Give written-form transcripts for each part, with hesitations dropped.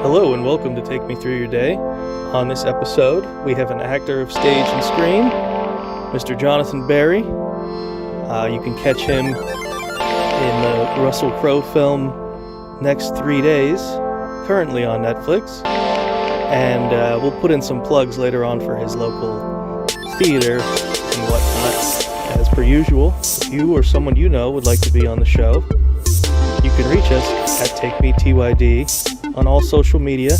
Hello and welcome to Take Me Through Your Day. On this episode, we have an actor of stage and screen, Mr. Jonathan Barry. You can catch him in the Russell Crowe film Next 3 Days, currently on Netflix. And we'll put in some plugs later on for his local theater and whatnot. As per usual, if you or someone you know would like to be on the show, you can reach us at TakeMeTYD on all social media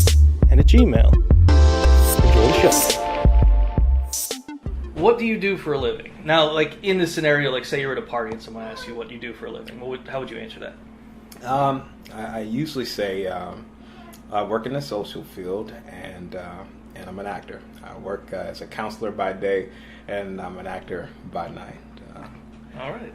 and at Gmail. Enjoy the show. What do you do for a living? Now, like in this scenario, like say you're at a party and someone asks you what you do for a living, how would you answer that? I usually say I work in the social field and I'm an actor. I work as a counselor by day and I'm an actor by night. All right.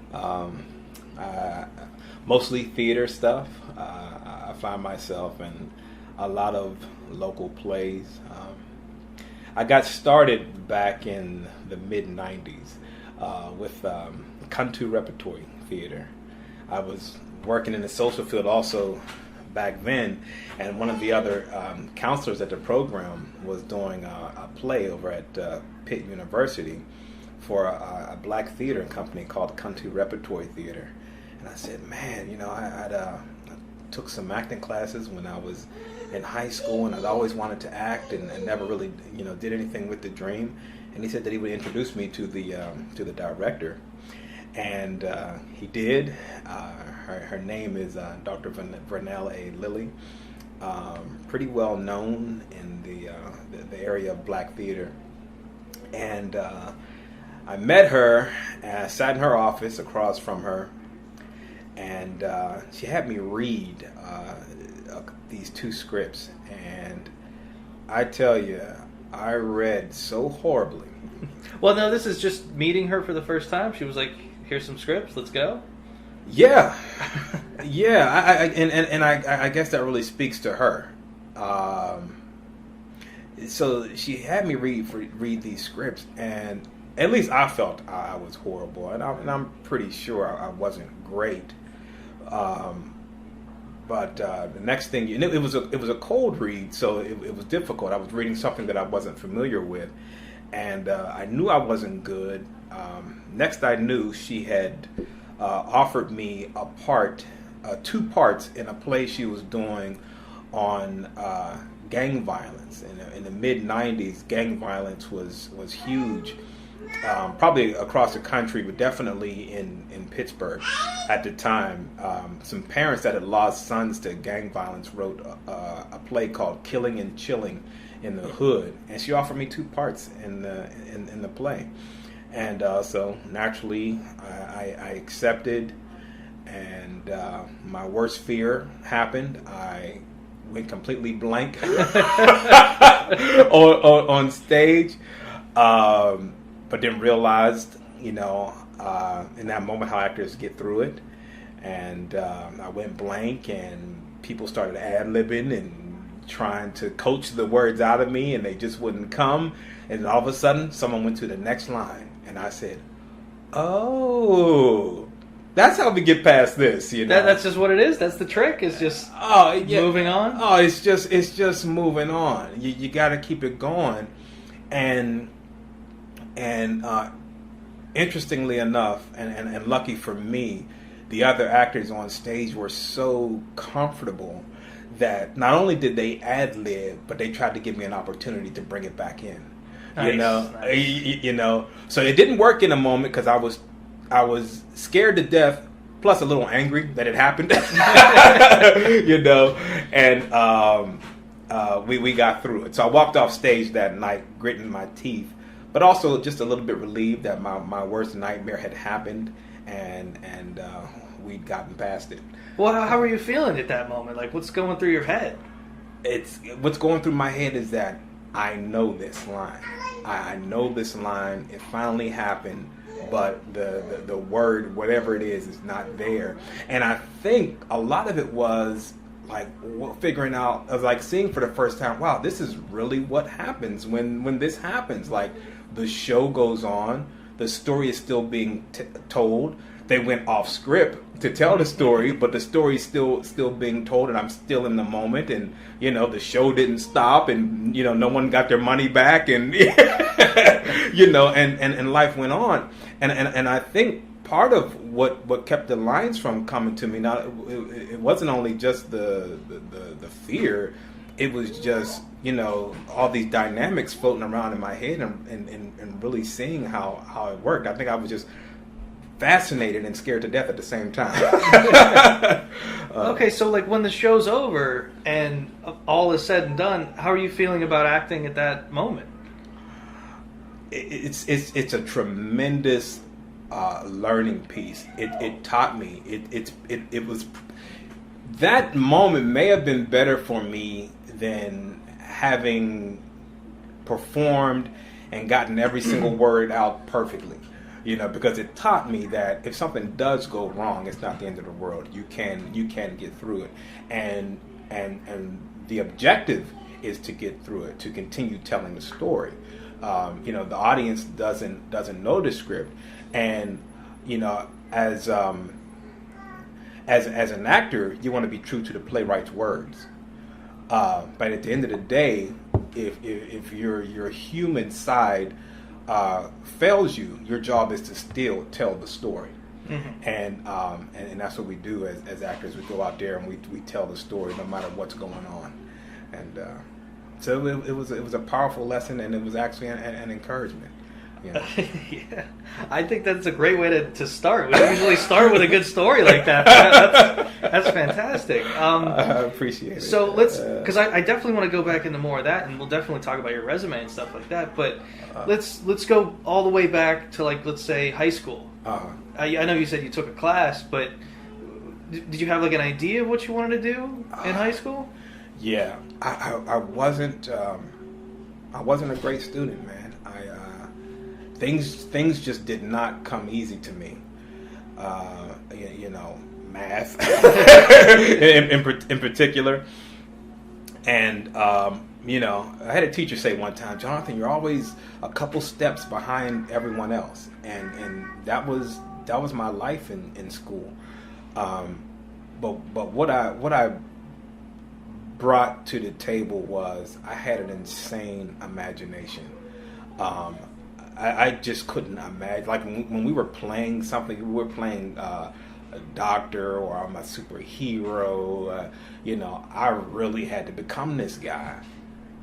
Mostly theater stuff. I find myself in a lot of local plays. I got started back in the mid-90s with Country Repertory Theater. I was working in the social field also back then, and one of the other counselors at the program was doing a play over at Pitt University for a black theater company called Country Repertory Theater. And I said, man, I took some acting classes when I was in high school, and I'd always wanted to act and never really, did anything with the dream. And he said that he would introduce me to the director, and he did. Her name is Dr. Vernell A. Lilly, pretty well known in the area of black theater. And I met her, and I sat in her office across from her, and she had me read these two scripts, and I tell you, I read so horribly. Well, no, this is just meeting her for the first time. She was like, here's some scripts, let's go. Yeah. Yeah, I guess that really speaks to her. So she had me read these scripts, and at least I felt I was horrible, and I'm pretty sure I wasn't great. But the next thing, it was a cold read, so it was difficult. I was reading something that I wasn't familiar with, and I knew I wasn't good. Next, I knew she had offered me two parts in a play she was doing on gang violence. In the mid-90s, gang violence was huge. Probably across the country, but definitely in Pittsburgh at the time. Some parents that had lost sons to gang violence wrote a play called Killing and Chilling in the Hood, and she offered me two parts in the play. And so naturally I accepted, and my worst fear happened. I went completely blank on stage. But then realized, in that moment how actors get through it. And I went blank, and people started ad-libbing and trying to coach the words out of me, and they just wouldn't come. And all of a sudden, someone went to the next line, and I said, oh, that's how we get past this, That's just what it is? That's the trick? Is just moving on? Oh, it's just moving on. You got to keep it going. And interestingly enough, and lucky for me, the other actors on stage were so comfortable that not only did they ad-lib, but they tried to give me an opportunity to bring it back in. Nice. So it didn't work in a moment because I was scared to death, plus a little angry that it happened. And we got through it. So I walked off stage that night, gritting my teeth, but also just a little bit relieved that my worst nightmare had happened, and we'd gotten past it. Well, how were you feeling at that moment? Like, what's going through your head? What's going through my head is that I know this line. I know this line. It finally happened, but the word, whatever it is not there. And I think a lot of it was like figuring out, I was like seeing for the first time, wow, this is really what happens when this happens. Like, the show goes on, the story is still being told. They went off script to tell the story, but the story's still being told, and I'm still in the moment, and the show didn't stop, and no one got their money back, and and life went on, and I think part of what kept the lines from coming to me, now it wasn't only just the fear, it was just all these dynamics floating around in my head, and really seeing how it worked. I think I was just fascinated and scared to death at the same time. Okay, so like when the show's over and all is said and done, how are you feeling about acting at that moment? It's a tremendous learning piece. It taught me. It was, that moment may have been better for me than having performed and gotten every single word out perfectly. Because it taught me that if something does go wrong, it's not the end of the world. You can get through it, and the objective is to get through it, to continue telling the story. The audience doesn't know the script, and as an actor, you want to be true to the playwright's words. But at the end of the day, if your human side fails you, your job is to still tell the story. Mm-hmm. And that's what we do as actors. We go out there and we tell the story no matter what's going on. And so it was a powerful lesson, and it was actually an encouragement. Yeah, I think that's a great way to start. We usually start with a good story like that. That's fantastic. I appreciate it. So because I definitely want to go back into more of that, and we'll definitely talk about your resume and stuff like that. But let's go all the way back to, like, let's say high school. I know you said you took a class, but did you have like an idea of what you wanted to do in high school? Yeah, I wasn't a great student, man. Things just did not come easy to me. Math in particular. And I had a teacher say one time, "Jonathan, you're always a couple steps behind everyone else," and that was my life in school. But what I brought to the table was I had an insane imagination. I just couldn't imagine, like when we were playing something, we were playing a doctor, or I'm a superhero. I really had to become this guy.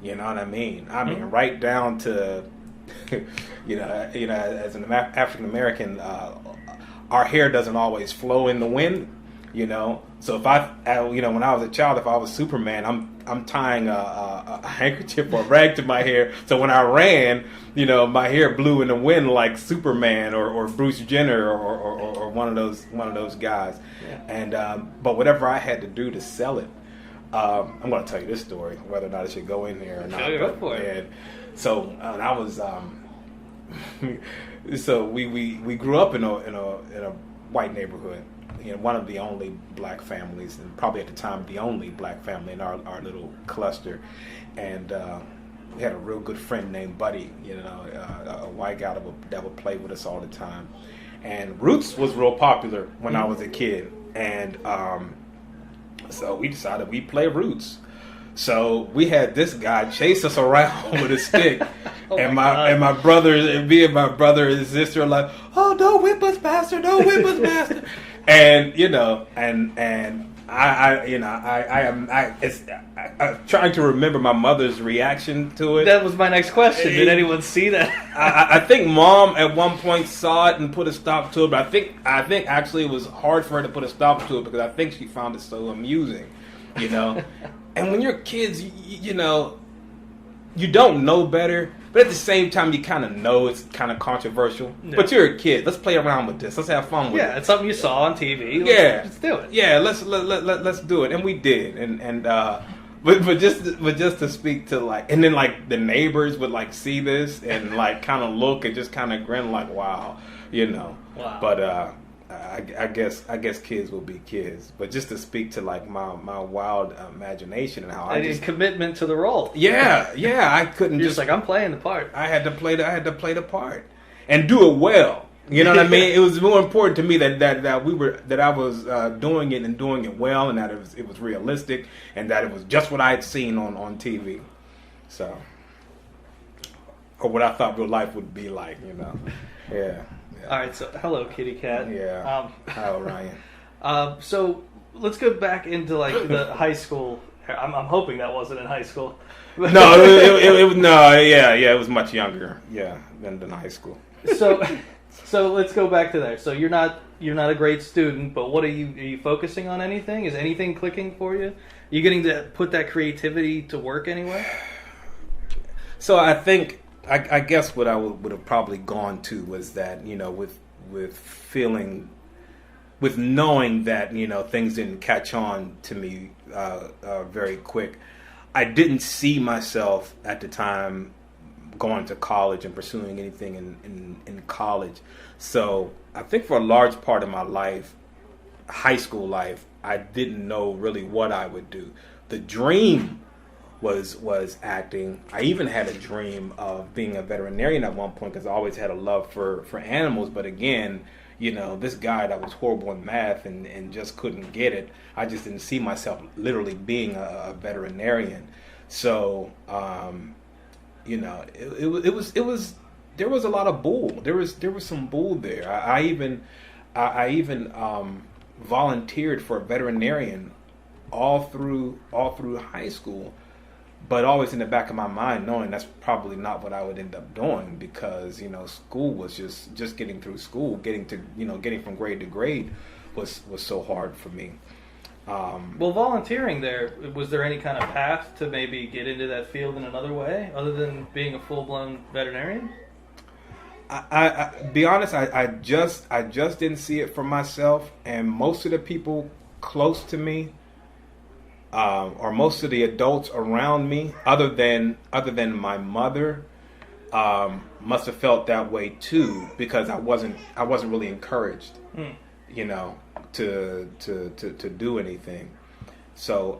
You know what I mean? I mean, right down to, as an African American, our hair doesn't always flow in the wind. So if when I was a child, if I was Superman, I'm tying a handkerchief or a rag to my hair. So when I ran, my hair blew in the wind like Superman or Bruce Jenner or one of those guys. Yeah. And but whatever I had to do to sell it, I'm going to tell you this story, whether or not it should go in there or not. Go for it. And so I was so we grew up in a white neighborhood. One of the only black families, and probably at the time the only black family in our little cluster. And we had a real good friend named Buddy, a white guy that would play with us all the time. And Roots was real popular when I was a kid. And so we decided we'd play Roots. So we had this guy chase us around with a stick. and my brother and me and my brother and sister are like, "Oh, don't whip us, Pastor! Don't whip us, Pastor!" And I'm trying to remember my mother's reaction to it. That was my next question. Did anyone see that? I think Mom at one point saw it and put a stop to it, but I think actually it was hard for her to put a stop to it because I think she found it so amusing, And when you're kids, you don't know better. But at the same time, you kind of know it's kind of controversial. Yeah. But you're a kid. Let's play around with this. Let's have fun with it. Yeah, it's something you saw on TV. Let's do it. Yeah, let's do it, and we did. But just to speak to and then the neighbors would see this and kind of look and just kind of grin wow. Wow. But I guess kids will be kids. But just to speak to my wild imagination and how I just commitment to the role. Yeah, I couldn't. You're just I'm playing the part. I had to play the part and do it well. You know what I mean? It was more important to me that I was doing it and doing it well, and that it was realistic, and that it was just what I had seen on TV. So, or what I thought real life would be like, you know. Yeah. All right. So, hello, kitty cat. Yeah. Hi, Ryan. So let's go back into like the high school. I'm hoping that wasn't in high school. No, it was no. Yeah. It was much younger. Yeah, than high school. So let's go back to there. So you're not a great student, but what are you focusing on anything? Is anything clicking for you? You getting to put that creativity to work anywhere? So I think I guess what I would have probably gone to was that, you know, with feeling, with knowing that, you know, things didn't catch on to me very quick. I didn't see myself at the time going to college and pursuing anything in college. So I think for a large part of my life, high school life, I didn't know really what I would do. The dream was acting. I even had a dream of being a veterinarian at one point because I always had a love for animals. But again, you know, this guy that was horrible in math and just couldn't get it, I just didn't see myself literally being a veterinarian. So, you know, it was there was a lot of bull. There was some bull there. I even volunteered for a veterinarian all through high school, but always in the back of my mind knowing that's probably not what I would end up doing, because, you know, school was just getting through school, getting from grade to grade was so hard for me. Well, volunteering there, was there any kind of path to maybe get into that field in another way other than being a full-blown veterinarian? I be honest, I just didn't see it for myself, and most of the people close to me, or most of the adults around me, other than my mother, must have felt that way too, because I wasn't really encouraged, you know, to do anything. So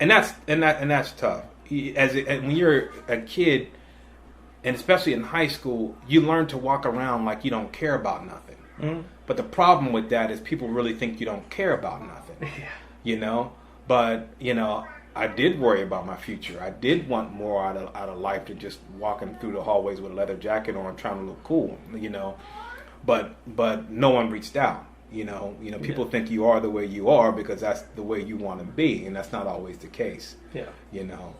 and that's tough. When you're a kid, and especially in high school, you learn to walk around like you don't care about nothing. Mm-hmm. But the problem with that is people really think you don't care about nothing. Yeah. You know? But, you know, I did worry about my future. I did want more out of life than just walking through the hallways with a leather jacket on trying to look cool, you know. But no one reached out. You know, people think you are the way you are because that's the way you want to be, and that's not always the case. Yeah. You know.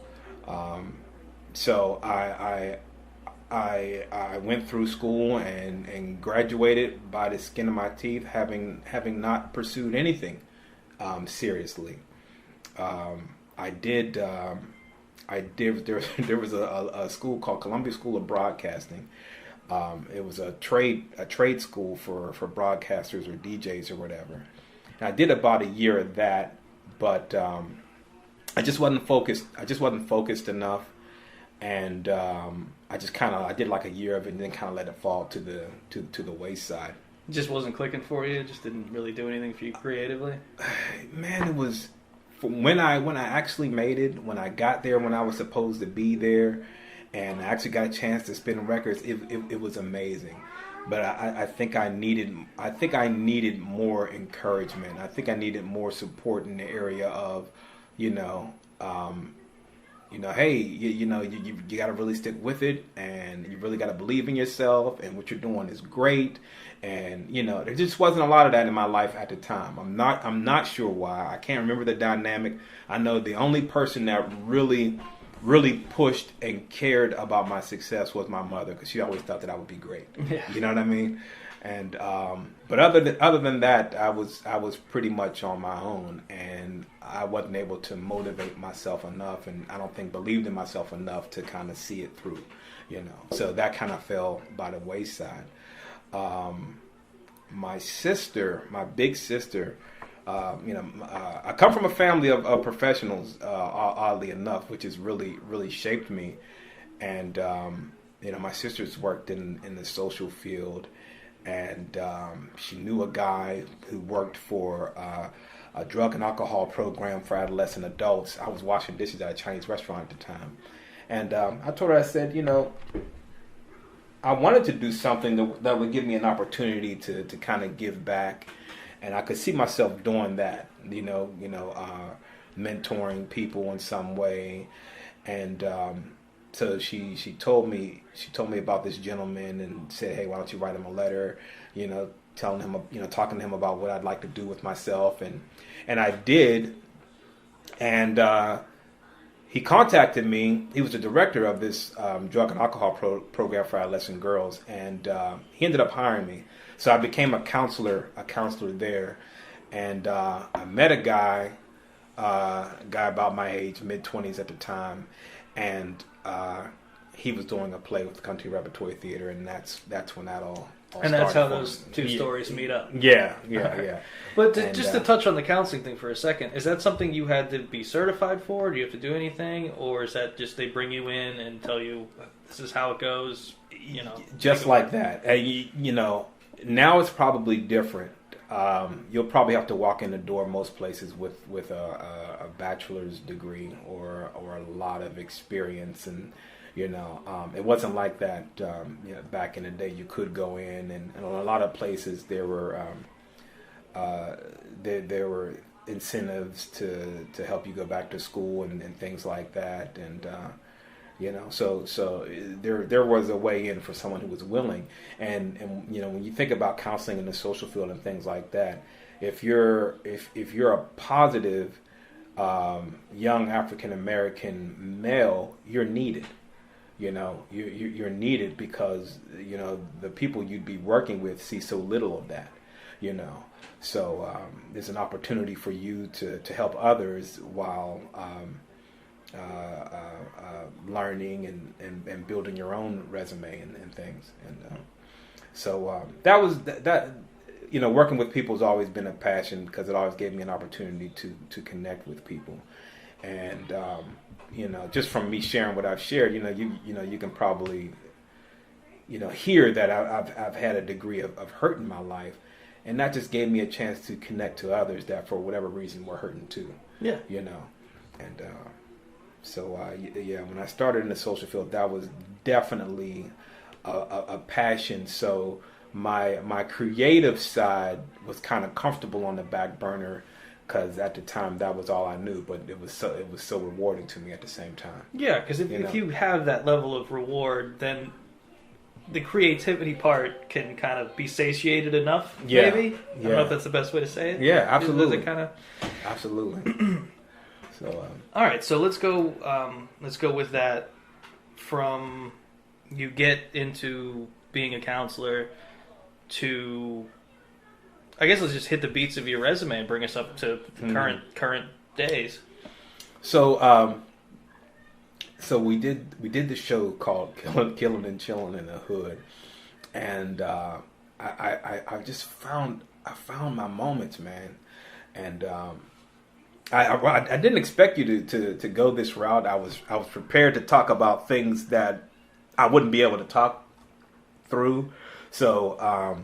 So I went through school and graduated by the skin of my teeth, having not pursued anything seriously. There was a school called Columbia School of Broadcasting. It was a trade school for broadcasters or DJs or whatever. And I did about a year of that, but I just wasn't focused. I just wasn't focused enough, and I did like a year of it and then kind of let it fall to the wayside. It just wasn't clicking for you. It just didn't really do anything for you creatively. Man, it was when I actually made it. When I got there, when I was supposed to be there, and I actually got a chance to spin records. It was amazing. But I think I needed more encouragement. I think I needed more support in the area of, hey, you got to really stick with it, and you really got to believe in yourself, and what you're doing is great. And there just wasn't a lot of that in my life at the time. I'm not sure why. I can't remember the dynamic. I know the only person that really pushed and cared about my success was my mother, because she always thought that I would be great. Yeah. You know what I mean? And but other than that, I was pretty much on my own, and I wasn't able to motivate myself enough, and I don't think believed in myself enough to kind of see it through. So that kind of fell by the wayside. My sister, my big sister, I come from a family of professionals, oddly enough, which has really shaped me. And my sister's worked in the social field, and she knew a guy who worked for a drug and alcohol program for adolescent adults. I was washing dishes at a Chinese restaurant at the time, and I told her, I said, I wanted to do something that would give me an opportunity to kind of give back, and I could see myself doing that. Mentoring people in some way, and so she told me about this gentleman and said, hey, why don't you write him a letter, telling him, talking to him about what I'd like to do with myself, and I did, and he contacted me. He was the director of this drug and alcohol program for adolescent girls, and he ended up hiring me. So I became a counselor there, and I met a guy about my age, mid-20s at the time, and he was doing a play with the Country Repertory Theater, and that's when that all and that's how those two stories meet up. Yeah. But just to touch on the counseling thing for a second, is that something you had to be certified for? Do you have to do anything, or is that just they bring you in and tell you this is how it goes? Just like that. Now it's probably different. You'll probably have to walk in the door most places with a bachelor's degree or a lot of experience, and it wasn't like that back in the day. You could go in, and in a lot of places there were incentives to help you go back to school and things like that, and so there was a way in for someone who was willing, and when you think about counseling in the social field and things like that, if you're a positive young African American male, you're needed. You're needed because the people you'd be working with see so little of that. So there's an opportunity for you to help others while learning and building your own resume and things, and so that was that. Working with people has always been a passion because it always gave me an opportunity to connect with people, and just from me sharing what I've shared, you can probably hear that I've had a degree of hurt in my life, and that just gave me a chance to connect to others that for whatever reason were hurting too. Yeah. And so when I started in the social field, that was definitely a passion. So my creative side was kind of comfortable on the back burner because at the time that was all I knew. But it was so rewarding to me at the same time. Yeah, because if you have that level of reward, then the creativity part can kind of be satiated enough. Yeah. Maybe I don't know if that's the best way to say it. Yeah, absolutely. Is it kind of absolutely. So, all right, so let's go with that. From you get into being a counselor to, I guess let's just hit the beats of your resume and bring us up to current days. So we did the show called Killing and Chilling in the Hood, and I just found my moments, man, and I didn't expect you to go this route. I was prepared to talk about things that I wouldn't be able to talk through. So,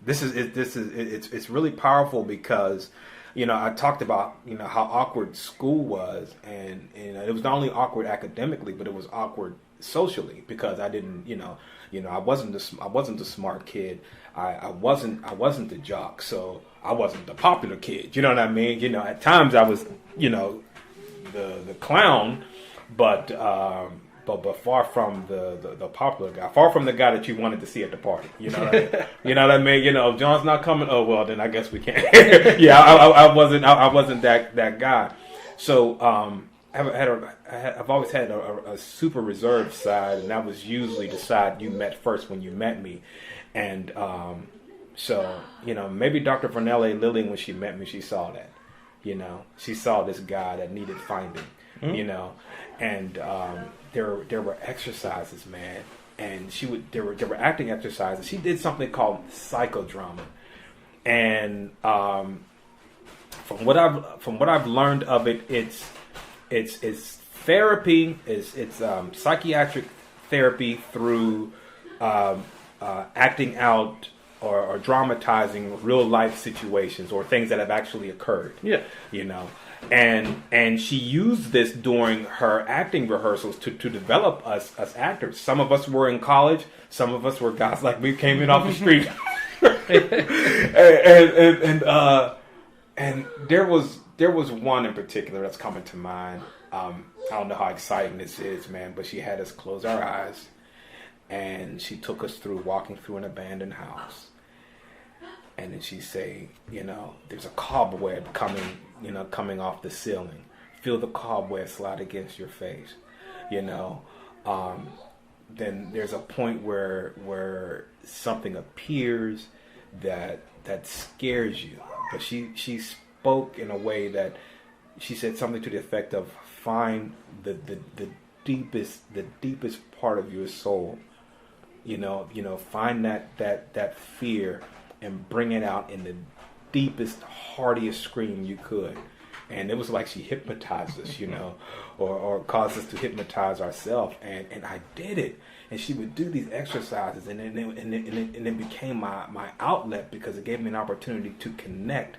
it's really powerful because I talked about how awkward school was, and it was not only awkward academically, but it was awkward socially because I didn't I wasn't the smart kid. I wasn't the jock, so I wasn't the popular kid. You know what I mean? At times I was, the clown, but far from the popular guy, far from the guy that you wanted to see at the party. You know what I mean? You know what I mean? If John's not coming, oh well, then I guess we can't. Yeah, I wasn't that guy. So I've always had a super reserved side, and that was usually the side you met first when you met me, and so maybe Dr. Vernelle Lilly, when she met me, she saw that, she saw this guy that needed finding, and there were exercises, man, and there were acting exercises. She did something called psychodrama, and from what I've learned of it, it's therapy. It's psychiatric therapy through acting out or dramatizing real life situations or things that have actually occurred. Yeah. And she used this during her acting rehearsals to develop us actors. Some of us were in college. Some of us were guys like me, came in off the street. and there was one in particular that's coming to mind. I don't know how exciting this is, man, but she had us close our eyes, and she took us through walking through an abandoned house. And then she say, there's a cobweb coming off the ceiling. Feel the cobweb slide against your face. Then there's a point where something appears that scares you. But she spoke in a way that she said something to the effect of, find the deepest part of your soul. Find that fear and bring it out in the deepest, heartiest scream you could. And it was like she hypnotized us, or caused us to hypnotize ourselves. And I did it. And she would do these exercises, and it became my outlet, because it gave me an opportunity to connect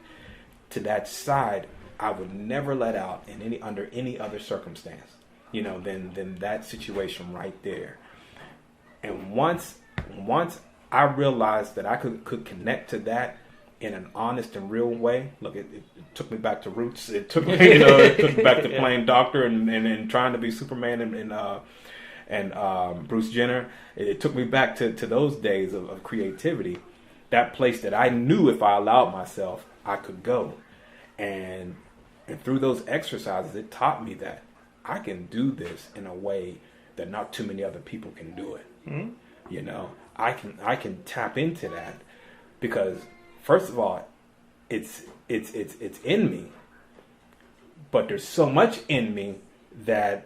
to that side I would never let out under any other circumstance, than that situation right there. And once I realized that I could connect to that in an honest and real way. Look, it took me back to roots. It took me, it took me back to playing doctor and trying to be Superman and Bruce Jenner. It took me back to those days of creativity. That place that I knew if I allowed myself, I could go. And through those exercises, it taught me that I can do this in a way that not too many other people can do it. Mm-hmm. I can tap into that because, first of all, it's in me, but there's so much in me that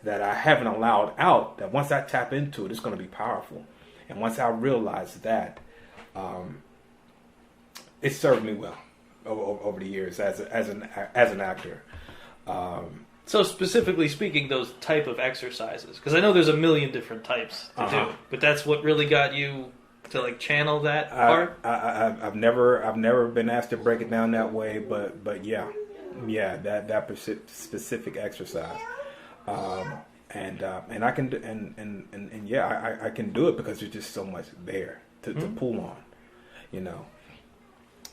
I haven't allowed out, that once I tap into it, it's going to be powerful. And once I realize that, it served me well over the years as an actor. So specifically speaking, those type of exercises, because I know there's a million different types to do, but that's what really got you to channel that part. I've never been asked to break it down that way, but yeah, that specific exercise, and I can do, and yeah, I can do it because there's just so much there to pull on,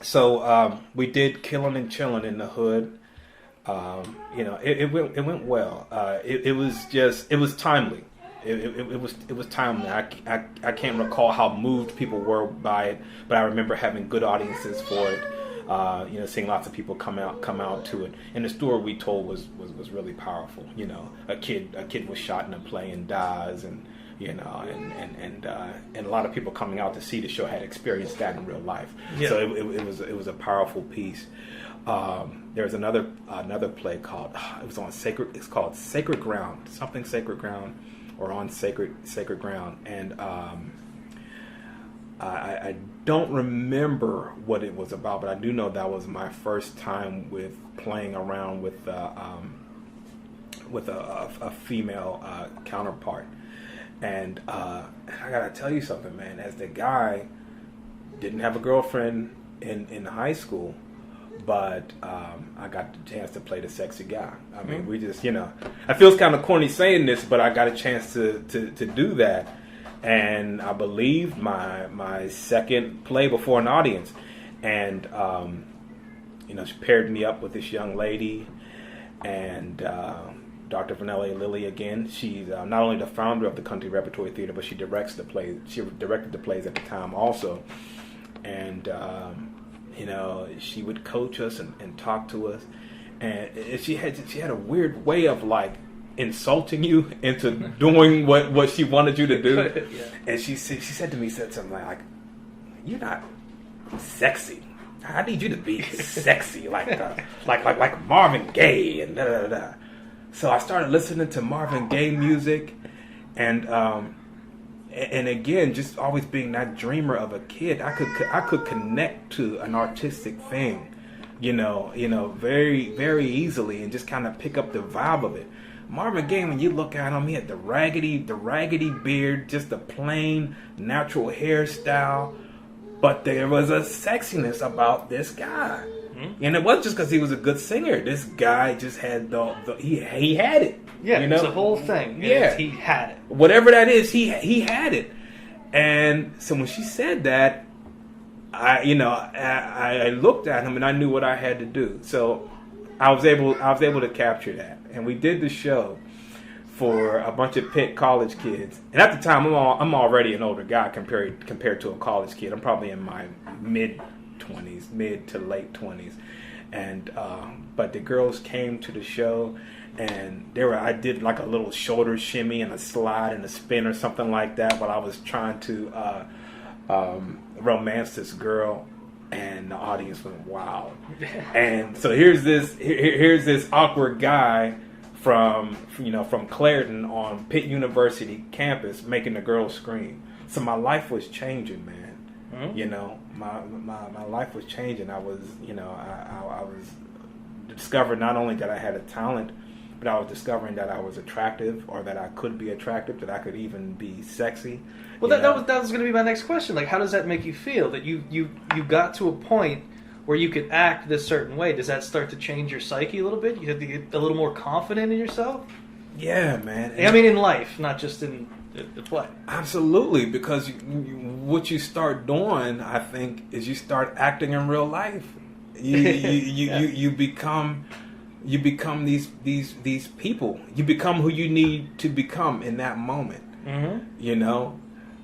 So we did Killing and Chilling in the Hood. It went well. It was timely. It was timely. I can't recall how moved people were by it, but I remember having good audiences for it. Seeing lots of people come out to it. And the story we told was really powerful. A kid was shot in a play and dies, and and a lot of people coming out to see the show had experienced that in real life. Yeah. So it was a powerful piece. There was another play called it's called Sacred Ground, something Sacred Ground, or On Sacred Ground, and I don't remember what it was about, but I do know that was my first time with playing around with a female counterpart. And I gotta tell you something, man. As the guy, didn't have a girlfriend in high school, but I got the chance to play the sexy guy. I mean, we just, I feel it's kind of corny saying this, but I got a chance to do that. And I believe my second play before an audience. And, she paired me up with this young lady, and Dr. Vanelli Lilly again. She's not only the founder of the Country Repertory Theater, but she directs the plays. She directed the plays at the time also. And, she would coach us and talk to us. And she had a weird way of insulting you into doing what she wanted you to do. Yeah. And she said to me, something like, "You're not sexy. I need you to be sexy, like Marvin Gaye and da da da." So I started listening to Marvin Gaye music, and again, just always being that dreamer of a kid, I could connect to an artistic thing, very, very easily, and just kind of pick up the vibe of it. Marvin Gaye, when you look at him, he had the raggedy beard, just a plain natural hairstyle, but there was a sexiness about this guy. And it wasn't just because he was a good singer. This guy just had he had it. Yeah, you know? it's a whole thing. Yeah. He had it. Whatever that is, he had it. And so when she said that, I looked at him and I knew what I had to do. So I was able to capture that, and we did the show for a bunch of Pitt college kids. And at the time, I'm already an older guy compared to a college kid. I'm probably in my mid to late 20s, and but the girls came to the show, and I did like a little shoulder shimmy and a slide and a spin or something like that while I was trying to romance this girl, and the audience went wild. And so here's this awkward guy from Clairton on Pitt University campus making the girls scream. So my life was changing, man. Mm-hmm. You know, my life was changing. I was discovering not only that I had a talent, but I was discovering that I was attractive, or that I could be attractive, that I could even be sexy. Well, that was going to be my next question. Like, how does that make you feel? That you got to a point where you could act this certain way. Does that start to change your psyche a little bit? You have to get a little more confident in yourself? Yeah, man. I mean, in life, not just in the play. Absolutely, because what you start doing, I think, is you start acting in real life. You become these people. You become who you need to become in that moment. Mm-hmm. You know,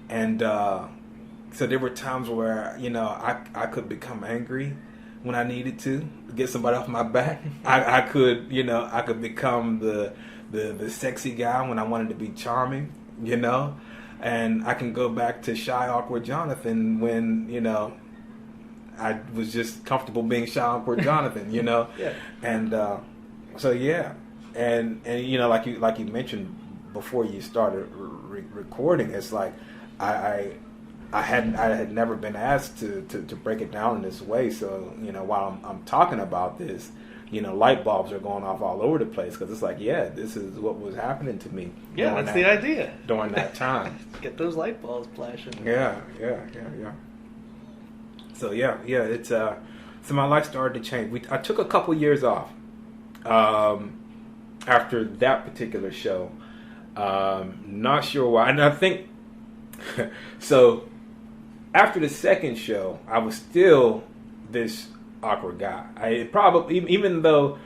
and so there were times where I could become angry when I needed to get somebody off my back. I could become the sexy guy when I wanted to be charming. You know, and I can go back to shy, awkward Jonathan when I was just comfortable being shy, awkward Jonathan. You know, yeah. And so yeah, and like you mentioned before you started recording, it's like I had never been asked to break it down in this way. So while I'm talking about this, light bulbs are going off all over the place, because it's like, yeah, this is what was happening to me. Yeah, that's the idea. During that time. Get those light bulbs flashing. Yeah. So yeah, it's so my life started to change. I took a couple years off after that particular show. Not sure why. And I think so after the second show, I was still this awkward guy. I probably, even though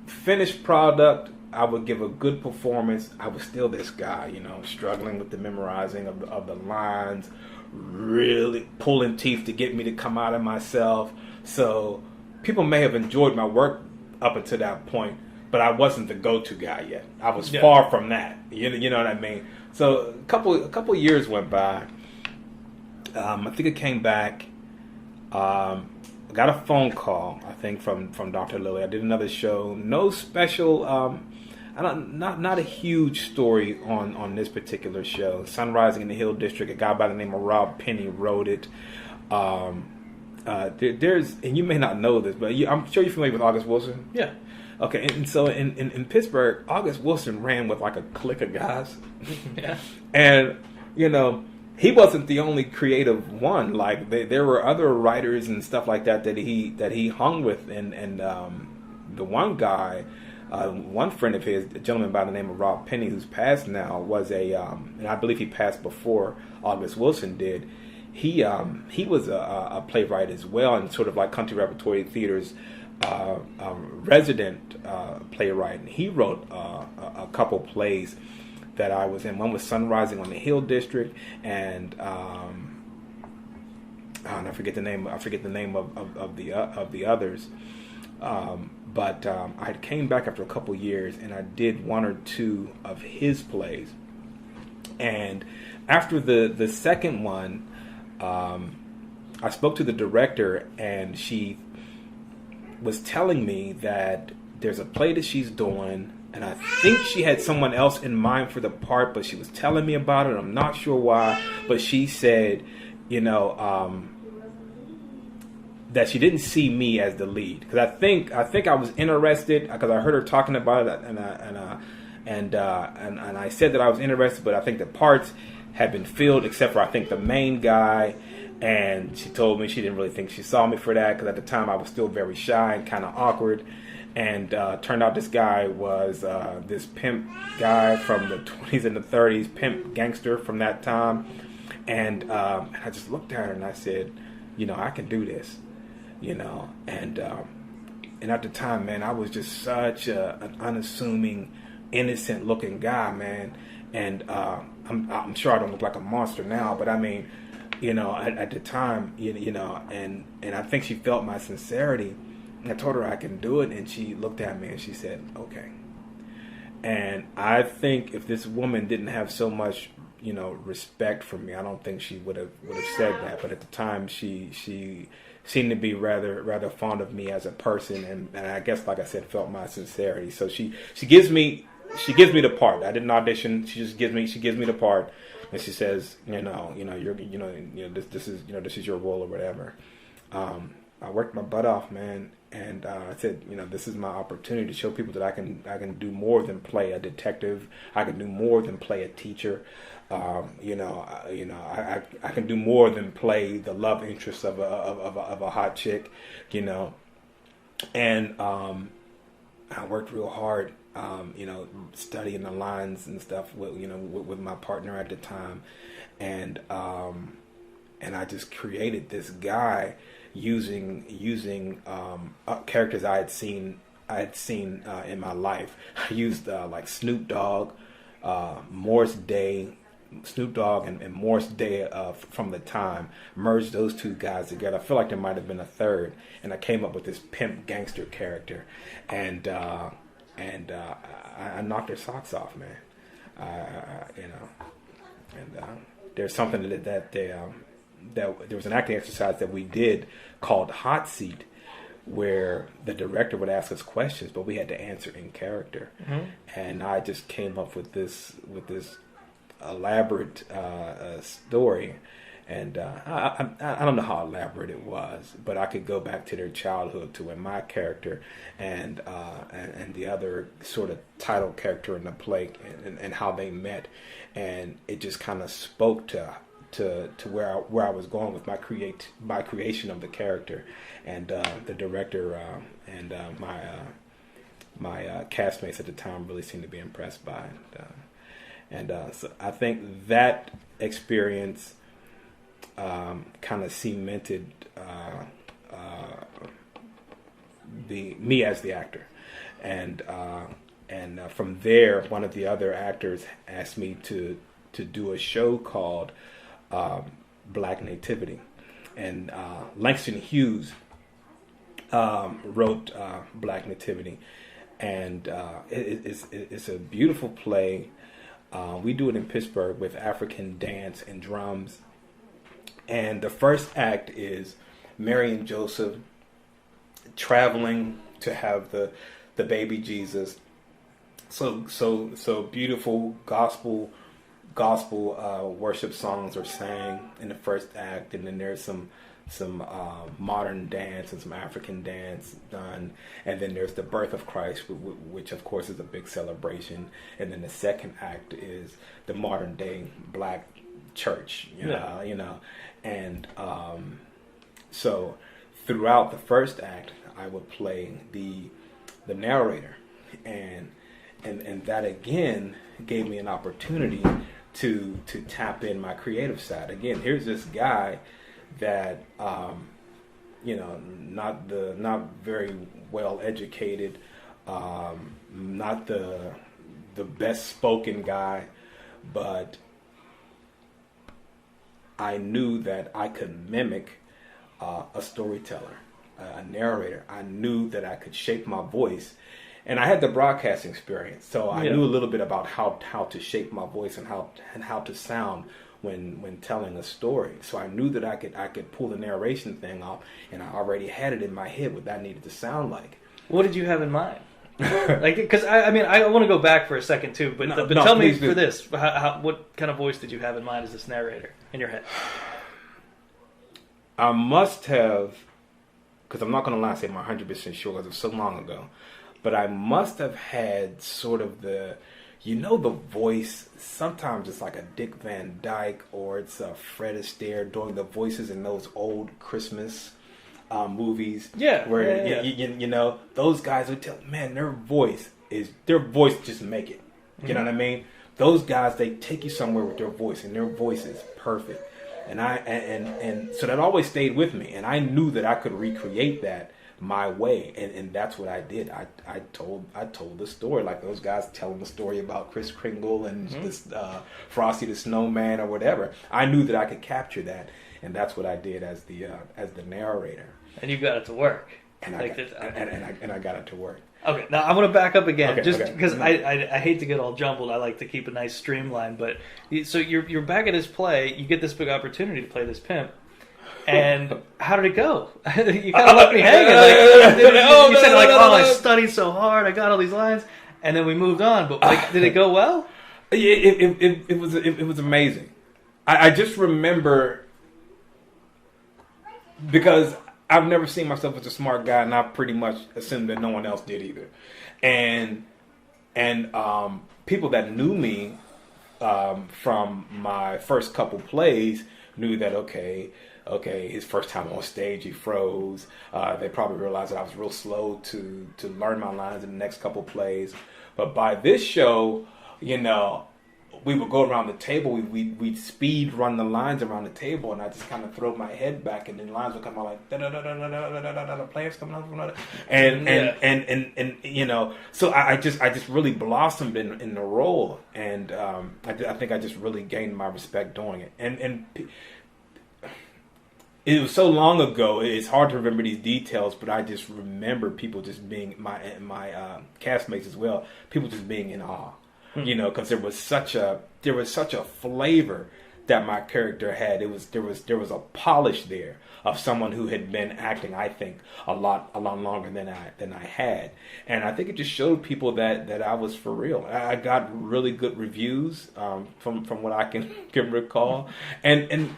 finished product, I would give a good performance, I was still this guy, struggling with the memorizing of the lines, really pulling teeth to get me to come out of myself. So people may have enjoyed my work up until that point, but I wasn't the go-to guy yet. I was far from that. You know what I mean? So a couple years went by. I think it came back. I got a phone call, I think, from Dr. Lilly. I did another show. No special, not a huge story on this particular show. Sun Rising in the Hill District. A guy by the name of Rob Penny wrote it. There's, and you may not know this, but I'm sure you're familiar with August Wilson. Yeah. Okay, and so in Pittsburgh, August Wilson ran with like a clique of guys. Yeah. And he wasn't the only creative one. Like there were other writers and stuff like that he hung with, and the one guy, one friend of his, a gentleman by the name of Rob Penny, who's passed now, was and I believe he passed before August Wilson did. He was a playwright as well, and sort of like Country Repertory Theater's resident playwright. And he wrote a couple plays that I was in. One was Sun Rising on the Hill District, and I forget the name. I forget the name of the others. But I came back after a couple years, and I did one or two of his plays. And after the second one, I spoke to the director, and she was telling me that there's a play that she's doing, and I think she had someone else in mind for the part, but she was telling me about it. I'm not sure why, but she said, that she didn't see me as the lead, because I think I was interested, because I heard her talking about it, and I said that I was interested, but I think the parts had been filled except for I think the main guy And she told me she didn't really think she saw me for that, because at the time I was still very shy and kind of awkward. And turned out this guy was this pimp guy from the 20s and the 30s, pimp gangster from that time. And I just looked at her and I said, I can do this, And at the time, man, I was just such an unassuming, innocent-looking guy, man. And I'm sure I don't look like a monster now, but I mean, at the time, and I think she felt my sincerity. I told her I can do it, and she looked at me and she said, "Okay." And I think if this woman didn't have so much, respect for me, I don't think she would have said that. But at the time, she seemed to be rather fond of me as a person, and I guess, like I said, felt my sincerity. So she gives me the part. I didn't audition. She gives me the part, and she says, this is your role or whatever. I worked my butt off, man. And I said, this is my opportunity to show people that I can do more than play a detective. I can do more than play a teacher. I can do more than play the love interest of a hot chick, And I worked real hard, studying the lines and stuff with my partner at the time, and I just created this guy using characters I had seen in my life. I used like Snoop Dogg, Morris Day, Snoop Dogg and Morris Day from the time. Merged those two guys together. I feel like there might have been a third, and I came up with this pimp gangster character, and I knocked their socks off, man. There's something that there was an acting exercise that we did called Hot Seat, where the director would ask us questions, but we had to answer in character. Mm-hmm. And I just came up with this elaborate story, and I don't know how elaborate it was, but I could go back to their childhood, to when my character and the other sort of title character in the play and how they met, and it just kind of spoke to where I was going with my creation of the character, and the director and my castmates at the time really seemed to be impressed by it, so I think that experience kind of cemented me as the actor, and from there, one of the other actors asked me to do a show called Black Nativity, and Langston Hughes wrote Black Nativity, and it's a beautiful play. We do it in Pittsburgh with African dance and drums, and the first act is Mary and Joseph traveling to have the baby Jesus. So beautiful gospel worship songs are sang in the first act, and then there's some modern dance and some African dance done, and then there's the birth of Christ, which of course is a big celebration, and then the second act is the modern day black church, and so throughout the first act I would play the narrator, and that again gave me an opportunity to tap in my creative side. Again, here's this guy that not very well educated, not the best spoken guy, but I knew that I could mimic a storyteller, a narrator. I knew that I could shape my voice. And I had the broadcasting experience, so I knew a little bit about how to shape my voice and how to sound when telling a story. So I knew that I could pull the narration thing off, and I already had it in my head what that needed to sound like. What did you have in mind? Because I want to go back for a second too, but tell me for this, what kind of voice did you have in mind as this narrator in your head? I must have, because I'm not going to lie, say I'm 100% sure because it was so long ago. But I must have had sort of the you know the voice. Sometimes it's like a Dick Van Dyke or it's a Fred Astaire doing the voices in those old Christmas movies. Yeah, where you know those guys would tell, man, their voice just make it. You know what I mean? Those guys, they take you somewhere with their voice, and their voice is perfect. And so that always stayed with me, and I knew that I could recreate that my way, and that's what I did. I told the story like those guys telling the story about Kris Kringle and this Frosty the Snowman or whatever. I knew that I could capture that, and that's what I did as the narrator. And you got it to work. And I got it to work. Okay, now I want to back up again, Okay, just okay. because I hate to get all jumbled. I like to keep a nice streamline. But so you're back at his play. You get this big opportunity to play this pimp. And how did it go? You kind of left me hanging. You said I studied so hard. I got all these lines, and then we moved on. But did it go well? It was amazing. I just remember because I've never seen myself as a smart guy, and I pretty much assumed that no one else did either. And people that knew me from my first couple plays knew that okay, his first time on stage he froze. They probably realized that I was real slow to learn my lines in the next couple plays. But by this show, you know, we would go around the table, we'd speed run the lines around the table, and I just kind of throw my head back, and then lines would come out like da da da da da da da da da, players coming out, and you know, so I just really blossomed in the role, and I think I just really gained my respect doing it, and it was so long ago, it's hard to remember these details, but I just remember people just being my castmates as well, people just being in awe. You know, because there was such a flavor that my character had. There was a polish there of someone who had been acting, I think, a lot longer than I had, and I think it just showed people that I was for real. I got really good reviews from what I can recall, and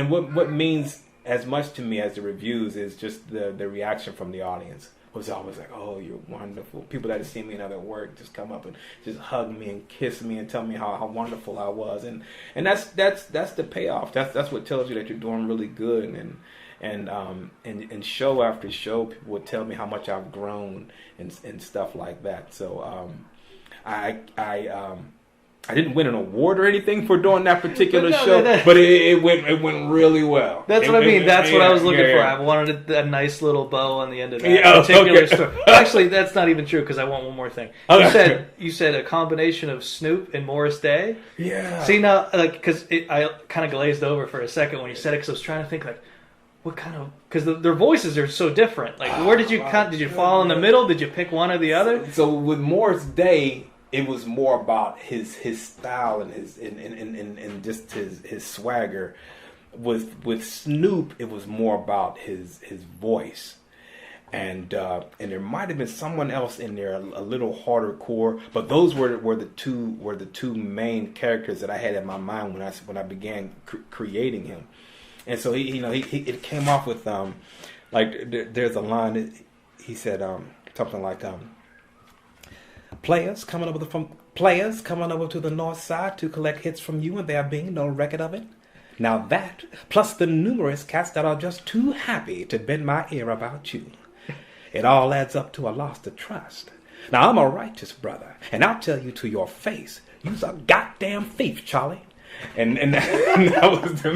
what means as much to me as the reviews is just the reaction from the audience. Was always like, oh, you're wonderful. People that have seen me in other work just come up and just hug me and kiss me and tell me how wonderful I was, and that's the payoff. That's what tells you that you're doing really good, and show after show, people would tell me how much I've grown and stuff like that. So I didn't win an award or anything for doing that particular show, but it went really well. That's what I mean. That's what I was looking for. I wanted a nice little bow on the end of that particular story. Actually, that's not even true because I want one more thing. You said a combination of Snoop and Morris Day. Yeah. See now, because I kind of glazed over for a second when you said it because I was trying to think what kind of, because their voices are so different. Where did you fall in the middle? Did you pick one or the other? So with Morris Day, it was more about his style and his and just his swagger. With Snoop, it was more about his voice, and there might have been someone else in there a little harder core, but those were the two main characters that I had in my mind when I began creating him, and so he it came off with there's a line that he said something like Players coming over to the north side to collect hits from you, and there being no record of it. Now that, plus the numerous cats that are just too happy to bend my ear about you, it all adds up to a loss of trust. Now I'm a righteous brother, and I'll tell you to your face, you's a goddamn thief, Charlie. And that was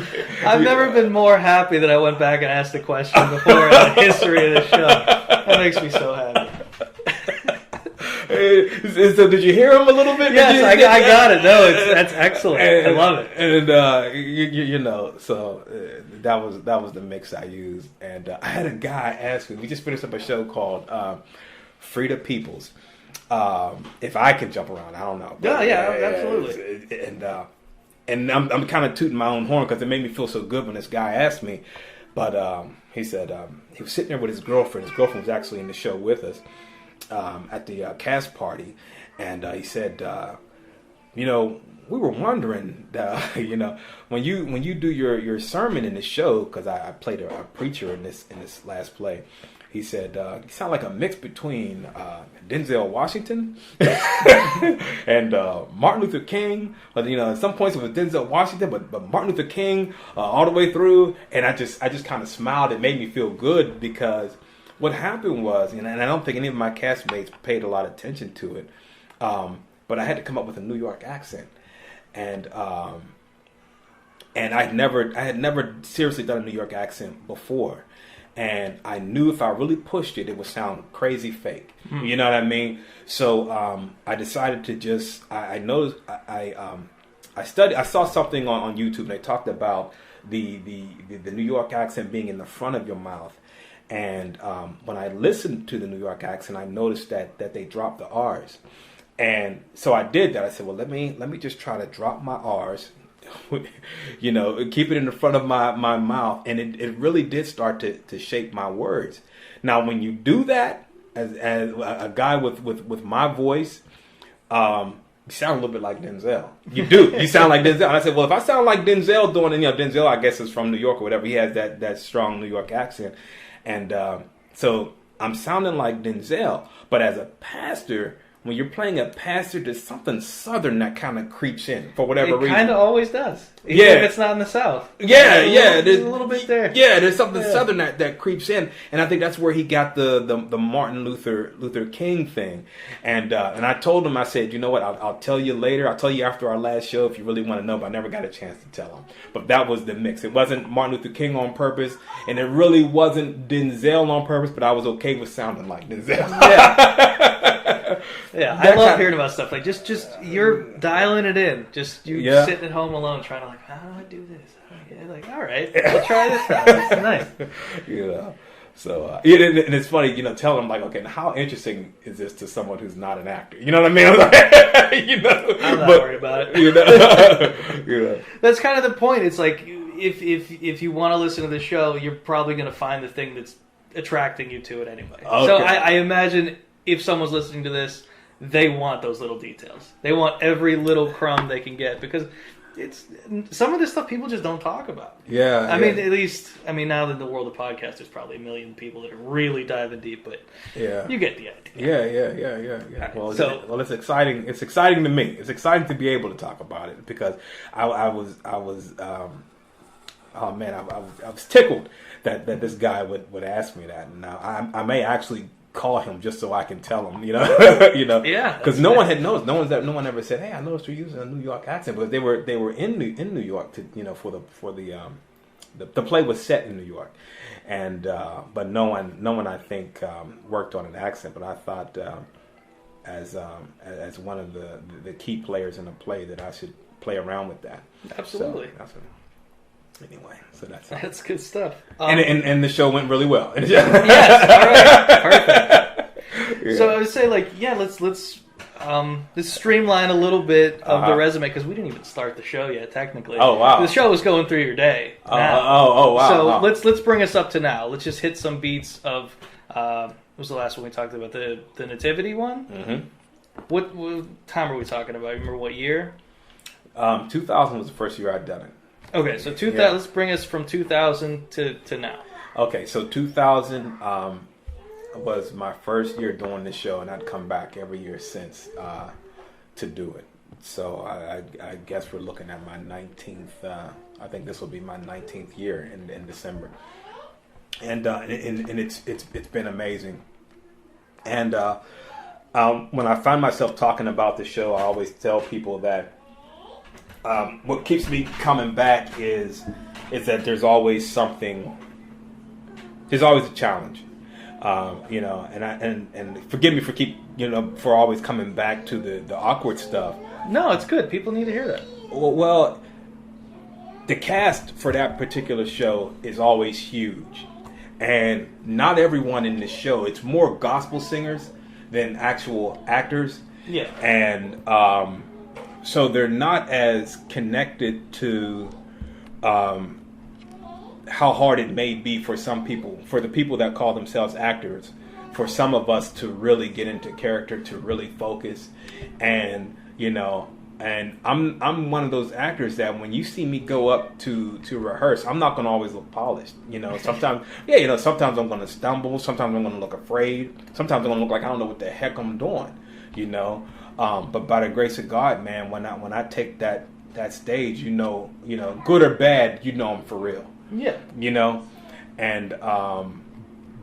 I've never been more happy that I went back and asked a question before in the history of the show. That makes me so happy. So did you hear him a little bit? Yes, I got it. No, that's excellent. I love it. And you know, so that was the mix I used. And I had a guy ask me. We just finished up a show called Frida Peoples. If I can jump around, I don't know. But, absolutely. And I'm kind of tooting my own horn because it made me feel so good when this guy asked me. But he said he was sitting there with his girlfriend. His girlfriend was actually in the show with us. At the cast party, and he said, we were wondering, when you do your sermon in the show, because I played a preacher in this last play, He said, "You sound like a mix between Denzel Washington and Martin Luther King. But at some points it was Denzel Washington, but Martin Luther King all the way through." And I just kind of smiled. It made me feel good because what happened was, and I don't think any of my castmates paid a lot of attention to it, but I had to come up with a New York accent, and I had never seriously done a New York accent before. And I knew if I really pushed it, it would sound crazy fake. You know what I mean? So I decided to just. I noticed. I saw something on YouTube. And they talked about the New York accent being in the front of your mouth. And when I listened to the New York accent, I noticed that they dropped the R's. And so I did that. I said, well, let me just try to drop my R's. Keep it in the front of my mouth, and it really did start to shape my words. Now, when you do that, as a guy with my voice, you sound a little bit like Denzel. You do. You sound like Denzel. And I said, well, if I sound like Denzel doing it, Denzel, I guess, is from New York or whatever. He has that strong New York accent, and so I'm sounding like Denzel. But as a pastor, when you're playing a pastor, there's something Southern that kind of creeps in for whatever reason. It kind of always does. Even if it's not in the South. Yeah. There's a little bit there. Yeah, there's something Southern that creeps in. And I think that's where he got the Martin Luther King thing. And I told him, I said, you know what, I'll tell you later. I'll tell you after our last show if you really want to know, but I never got a chance to tell him. But that was the mix. It wasn't Martin Luther King on purpose, and it really wasn't Denzel on purpose, but I was okay with sounding like Denzel. Yeah. Yeah, I love hearing about stuff like just you're dialing it in. Just you sitting at home alone trying to how do I do this? All right, I'll try this out. It's nice. So and it's funny, telling them okay, now how interesting is this to someone who's not an actor? You know what I mean? I'm like, I'm not worried about it. That's kind of the point. It's like if you want to listen to the show, you're probably going to find the thing that's attracting you to it anyway. Okay. So I imagine if someone's listening to this, they want those little details. They want every little crumb they can get because it's some of this stuff people just don't talk about. Yeah. I mean, at least, now that in the world of podcasts, there's probably a million people that are really diving deep, but you get the idea. Yeah. Well, it's exciting. It's exciting to me. It's exciting to be able to talk about it because I was tickled that this guy would ask me that. Now I may actually call him just so I can tell him, Yeah. Because no one had noticed. No one ever said, "Hey, I noticed you're using a New York accent," because they were in New York to for the play was set in New York, and but no one I think worked on an accent. But I thought as one of the key players in the play that I should play around with that. Absolutely. Anyway, so that's good stuff. And the show went really well. Yes, all right, perfect. Yeah. So I would say, let's streamline a little bit of the resume because we didn't even start the show yet, technically. Oh wow! The show was going through your day. Oh wow! So wow. let's bring us up to now. Let's just hit some beats of. What was the last one we talked about? The Nativity one. Mm-hmm. What time are we talking about? Remember what year? 2000 was the first year I'd done it. Okay, so 2000. Let's bring us from 2000 to now. Okay, so 2000 was my first year doing this show, and I'd come back every year since to do it. So I guess we're looking at my 19th. I think this will be my 19th year in December, and it's been amazing. And when I find myself talking about the show, I always tell people that. What keeps me coming back is that there's always something. There's always a challenge, and forgive me for always coming back to the awkward stuff. No, it's good. People need to hear that. Well, the cast for that particular show is always huge, and not everyone in the show. It's more gospel singers than actual actors. Yeah, and so they're not as connected to how hard it may be for some people, for the people that call themselves actors, for some of us to really get into character, to really focus. And, And I'm one of those actors that when you see me go up to rehearse, I'm not going to always look polished. Sometimes, sometimes I'm going to stumble. Sometimes I'm going to look afraid. Sometimes I'm going to look like I don't know what the heck I'm doing. But by the grace of God, man, when I take that stage, good or bad, I'm for real. Yeah. And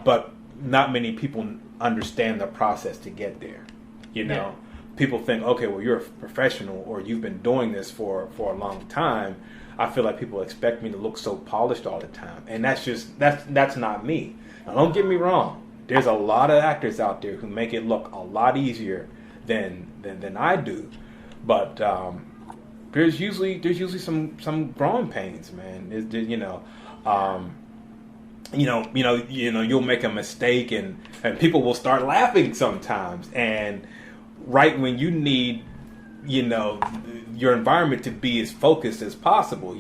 but not many people understand the process to get there. Yeah. People think, okay, well, you're a professional or you've been doing this for a long time. I feel like people expect me to look so polished all the time, and that's not me. Now, don't get me wrong. There's a lot of actors out there who make it look a lot easier than I do, but there's usually some growing pains, man. You'll make a mistake and people will start laughing sometimes, and right when you need your environment to be as focused as possible,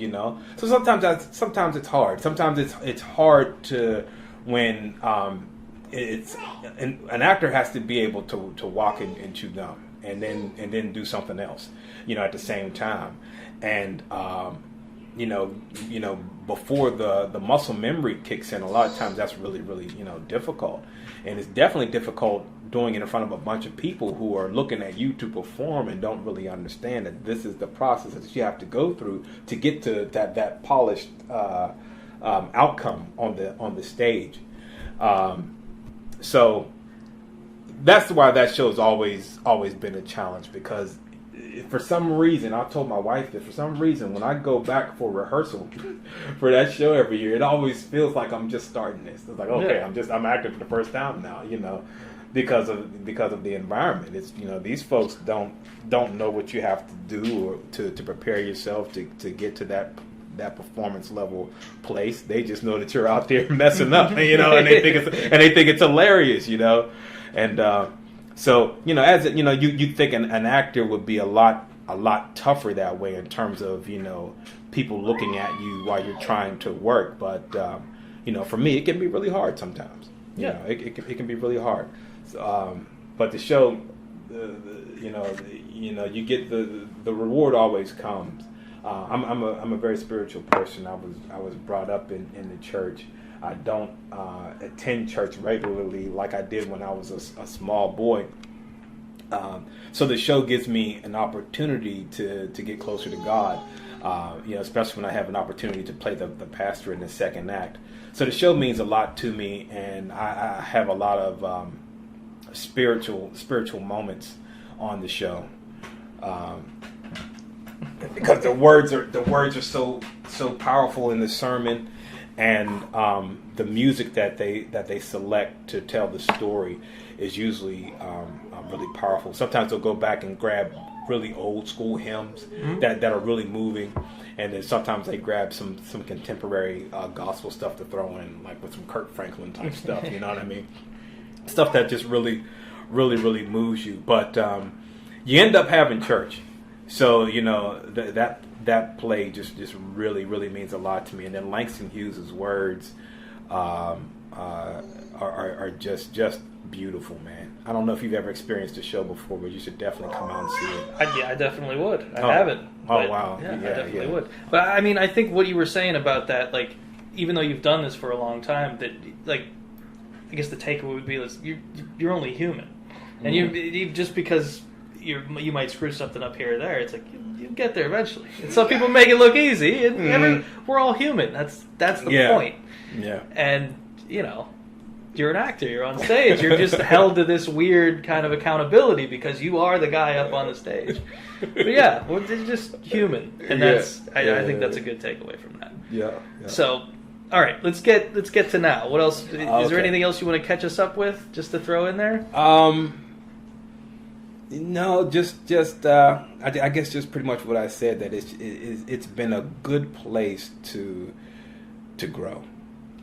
so sometimes it's hard. Sometimes it's hard to when it's an actor has to be able to walk and chew gum and then do something else at the same time, and before the muscle memory kicks in, a lot of times that's really, really, difficult. And it's definitely difficult doing it in front of a bunch of people who are looking at you to perform and don't really understand that this is the process that you have to go through to get to that polished outcome on the stage. So that's why that show's always been a challenge, because for some reason, I told my wife that for some reason, when I go back for rehearsal for that show every year, it always feels like I'm just starting this. It's like, okay, I'm acting for the first time now, because of the environment. It's these folks don't know what you have to do or to prepare yourself to get to that performance level place. They just know that you're out there messing up, and they think it's hilarious, and. So, you'd think an actor would be a lot tougher that way in terms of, people looking at you while you're trying to work. But, for me, it can be really hard sometimes. It can be really hard. So, but the show, you get the reward always comes. I'm a very spiritual person. I was brought up in the church. I don't attend church regularly like I did when I was a small boy. So the show gives me an opportunity to get closer to God, especially when I have an opportunity to play the pastor in the second act. So the show means a lot to me, and I have a lot of spiritual moments on the show. Because the words are so powerful in the sermon, and the music that they select to tell the story is usually really powerful. Sometimes they'll go back and grab really old school hymns that are really moving, and then sometimes they grab some contemporary gospel stuff to throw in, like with some Kirk Franklin type stuff. You know what I mean? Stuff that just really, really, really moves you. But you end up having church. So, that play just really, really means a lot to me. And then Langston Hughes' words are just beautiful, man. I don't know if you've ever experienced the show before, but you should definitely come out and see it. I definitly would. I haven't. Oh, wow. Yeah, I definitely would. But, I mean, I think what you were saying about that, like, even though you've done this for a long time, that, like, I guess the takeaway would be is you're only human. And you just because you might screw something up here or there, it's like you get there eventually. And some people make it look easy, and we're all human. That's the point. Yeah. And you're an actor. You're on stage. You're just held to this weird kind of accountability because you are the guy up on the stage. But it's just human, and that's I think that's a good takeaway from that. Yeah. So, all right, let's get to now. What else? Is there anything else you want to catch us up with, just to throw in there? No, I guess just pretty much what I said, that it's been a good place to grow.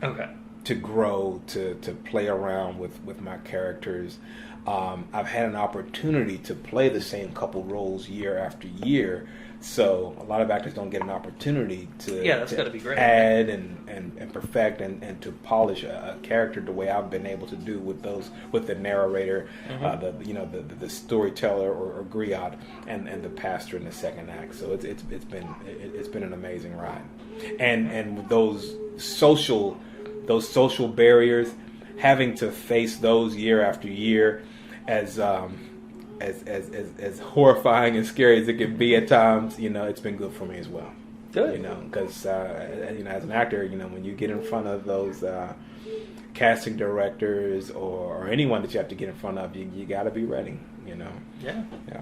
Okay. To grow, to play around with my characters. I've had an opportunity to play the same couple roles year after year. So a lot of actors don't get an opportunity to, that's gotta be great. add and perfect and to polish a character the way I've been able to do with the narrator, the storyteller or griot, and the pastor in the second act. So it's been an amazing ride, and those social barriers, having to face those year after year, as horrifying and scary as it can be at times, it's been good for me as well. Good. Because as an actor, when you get in front of those casting directors or anyone that you have to get in front of, you got to be ready. Yeah. Yeah.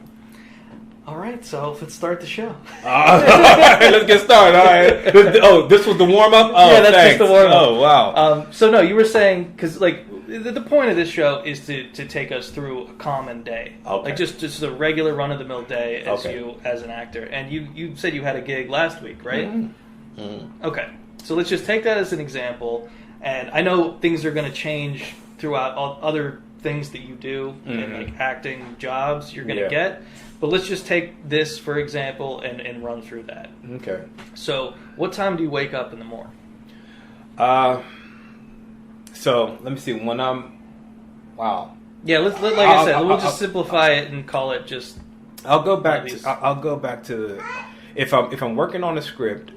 All right, so let's start the show. All right, let's get started. All right. Oh, this was the warm up. Oh, yeah, that's thanks. just the warm up. Oh, wow. So no, you were saying, because the point of this show is to take us through a common day, Okay. just a regular run of the mill day as Okay. you as an actor. And you said you had a gig last week, right? Mm-hmm. Mm-hmm. Okay, so let's just take that as an example. And I know things are going to change throughout all other things that you do in like acting jobs you're going to get. But let's just take this, for example, and run through that. Okay. So what time do you wake up in the morning? So let me see. When wow. Yeah, like I said, we'll just simplify it and call it just. I'll go back to if I'm working on a script,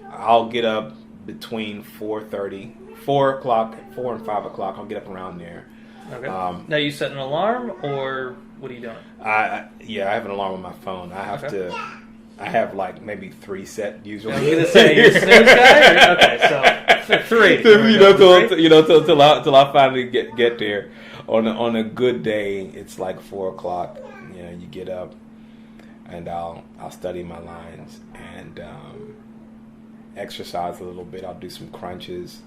I'll get up between 4:30, 4 o'clock, 4 and 5 o'clock. I'll get up around there. Okay. Now you set an alarm, or what are you doing? I have an alarm on my phone. I have like maybe 3 set usually. I was gonna say you're a snooze guy. Okay, so 3. Till I finally get there. On a good day, it's like 4 o'clock. You get up, and I'll study my lines and exercise a little bit. I'll do some crunches.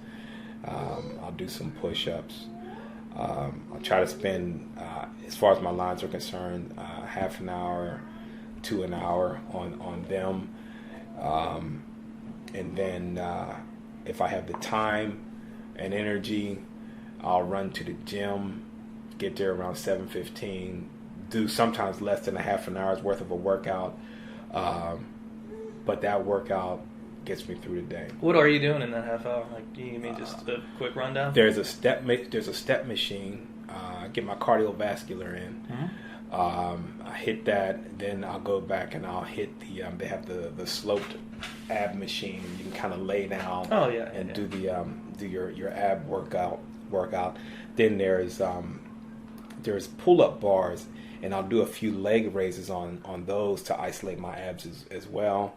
I'll do some push-ups. I'll try to spend, as far as my lines are concerned, half an hour to an hour on them. And then if I have the time and energy, I'll run to the gym, get there around 7:15, do sometimes less than a half an hour's worth of a workout. But that workout gets me through the day. What are you doing in that half hour? Like, do you mean just a quick rundown? There's a step machine. I get my cardiovascular in. I hit that, then I'll go back and I'll hit the. They have the sloped ab machine. You can kind of lay down. Do the do your ab workout. Then there's pull-up bars, and I'll do a few leg raises on those to isolate my abs as well.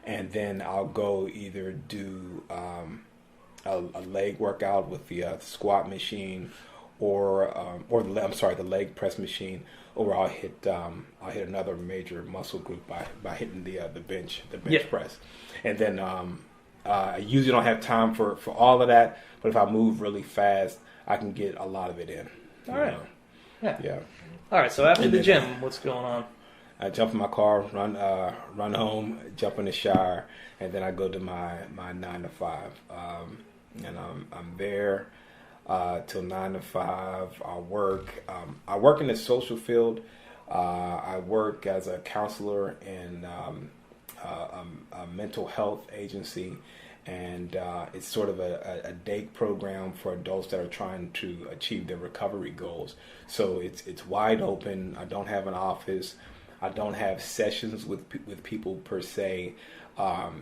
And then I'll go either do a leg workout with the squat machine, or the leg press machine, or I'll hit another major muscle group by hitting the bench press. And then I usually don't have time for all of that, but if I move really fast, I can get a lot of it in. All right. Yeah. All right. So after the gym, what's going on? I jump in my car, run home, jump in the shower, and then I go to my 9 to 5. And I'm there till 9 to 5. I work in the social field. I work as a counselor in a mental health agency, and it's sort of a day program for adults that are trying to achieve their recovery goals. So it's wide open. I don't have an office. I don't have sessions with people per se.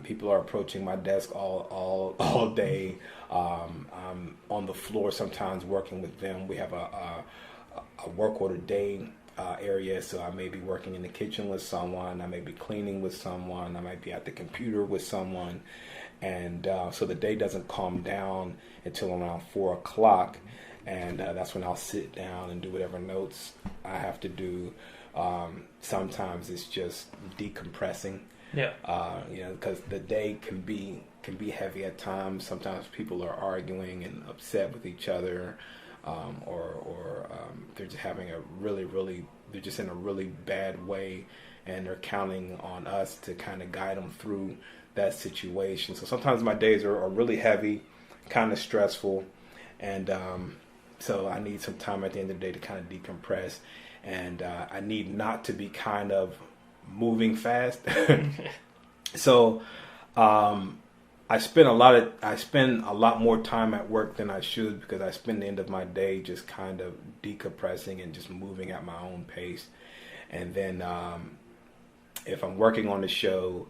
People are approaching my desk all day. I'm on the floor sometimes working with them. We have a work order day area, so I may be working in the kitchen with someone. I may be cleaning with someone. I might be at the computer with someone. And so the day doesn't calm down until around 4 o'clock. And that's when I'll sit down and do whatever notes I have to do. Sometimes it's just decompressing. Yeah. Because the day can be heavy at times. Sometimes people are arguing and upset with each other, or they're just having they're just in a really bad way, and they're counting on us to kind of guide them through that situation. So sometimes my days are really heavy, kind of stressful, and So I need some time at the end of the day to kind of decompress, and I need not to be kind of moving fast. So I spend a lot more time at work than I should, because I spend the end of my day just kind of decompressing and just moving at my own pace. And then if I'm working on the show,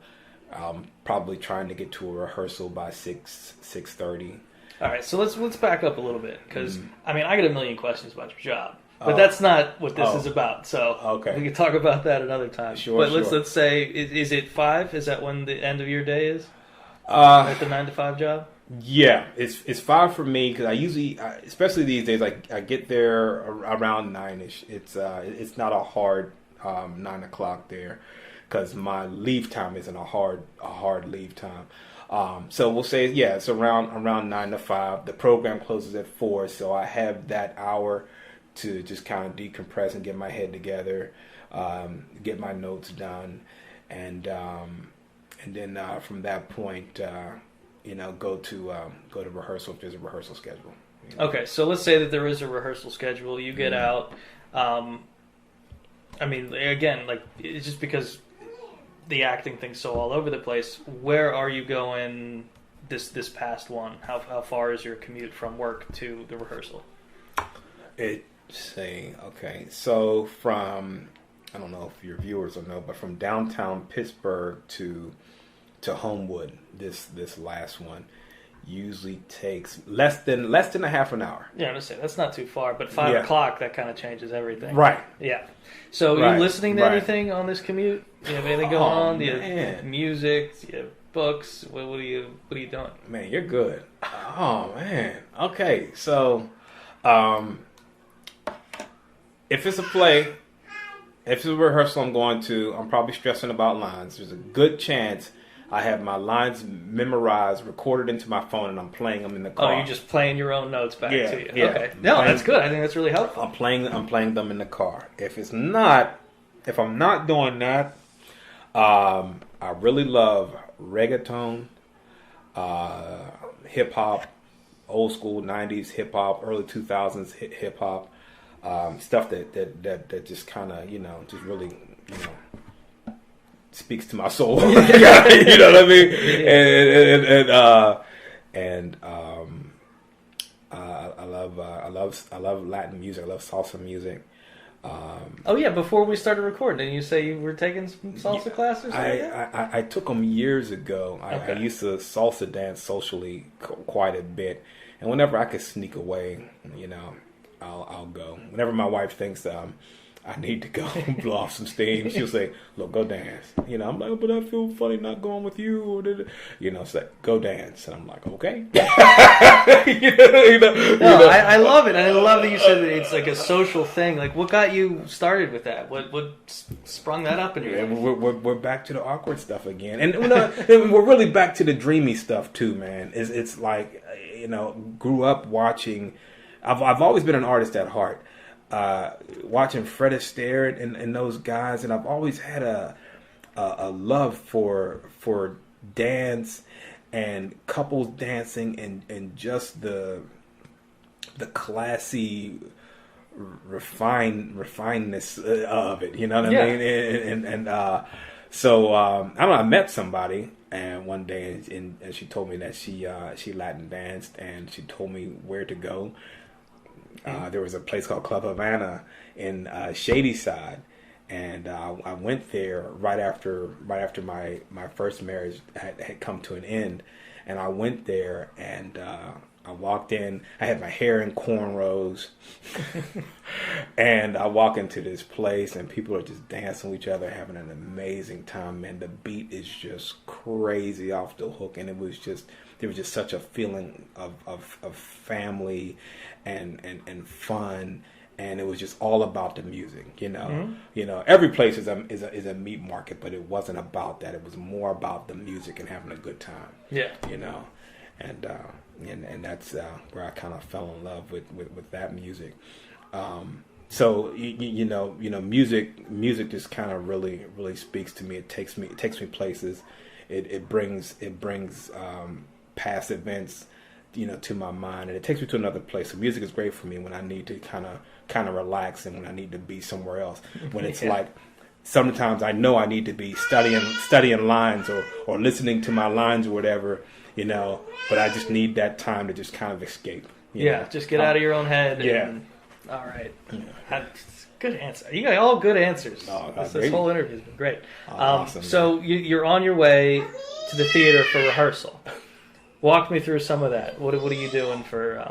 I'm probably trying to get to a rehearsal by 6:30. All right, so let's back up a little bit, because I mean, I get a million questions about your job, but that's not what this is about. So okay, we can talk about that another time. Sure, but sure. let's say, is it 5? Is that when the end of your day is? At the 9 to 5 job? Yeah, it's 5 for me, because I usually, especially these days, I get there around 9ish. It's not a hard 9 o'clock there, because my leave time isn't a hard leave time. So we'll say, yeah, it's around 9 to 5. The program closes at 4, so I have that hour to just kind of decompress and get my head together, get my notes done, and then from that point, go to rehearsal if there's a rehearsal schedule. Okay, so let's say that there is a rehearsal schedule. You get out. I mean, again, like, it's just because the acting thing's so all over the place. Where are you going this past one? How far is your commute from work to the rehearsal? Okay, so from, I don't know if your viewers will know, but from downtown Pittsburgh to Homewood, this last one usually takes less than a half an hour. Yeah, I'm gonna say that's not too far, but 5 o'clock, that kind of changes everything. Right. Yeah. So right. you listening to anything on this commute? You have anything going on? Do you have music? Do you have books? What are you doing? Man, you're good. Oh man. Okay, so if it's a play, if it's a rehearsal I'm going to, I'm probably stressing about lines. There's a good chance I have my lines memorized, recorded into my phone, and I'm playing them in the car. Oh, you're just playing your own notes back to you. Yeah. Okay. No, that's good. I think that's really helpful. I'm playing them in the car. If I'm not doing that, I really love reggaeton, hip hop, old school 90s hip hop, early 2000s hip hop, stuff that just kind of, just really, speaks to my soul. You know what I mean? And I love Latin music. I love salsa music. Oh yeah, before we started recording, didn't you say you were taking some salsa classes? I took them years ago. I used to salsa dance socially quite a bit, and whenever I could sneak away, I'll go. Whenever my wife thinks I need to go blow off some steam, she'll say, "Look, go dance." I'm like, "But I feel funny not going with you." It's like, "Go dance," and I'm like, "Okay." I love it. I love that you said that it's like a social thing. Like, what got you started with that? What sprung that up in you? We're back to the awkward stuff again, and we're really back to the dreamy stuff too, man. It's like, grew up watching. I've always been an artist at heart. Watching Fred Astaire and those guys, and I've always had a love for dance and couples dancing and just the classy refinedness of it. You know what I mean? So I don't know. I met somebody, and one day, and she told me that she Latin danced, and she told me where to go. There was a place called Club Havana in Shadyside, and I went there right after my first marriage had come to an end, and I went there and I walked in. I had my hair in cornrows, and I walk into this place, and people are just dancing with each other, having an amazing time. Man, the beat is just crazy off the hook, and there was just such a feeling of family and fun, and it was just all about the music. Every place is a meat market, but it wasn't about that. It was more about the music and having a good time. Yeah. And that's where I kind of fell in love with that music. So music just kind of really speaks to me. It takes me places. It brings past events, to my mind, and it takes me to another place. So music is great for me when I need to kind of relax and when I need to be somewhere else. When it's like sometimes I know I need to be studying lines or listening to my lines or whatever, but I just need that time to just kind of escape. You know? Just get out of your own head. Yeah. All right. Yeah. Good answer. You got all good answers. Oh, this whole interview has been great. Awesome. So you're on your way to the theater for rehearsal. Walk me through some of that. What are you doing for?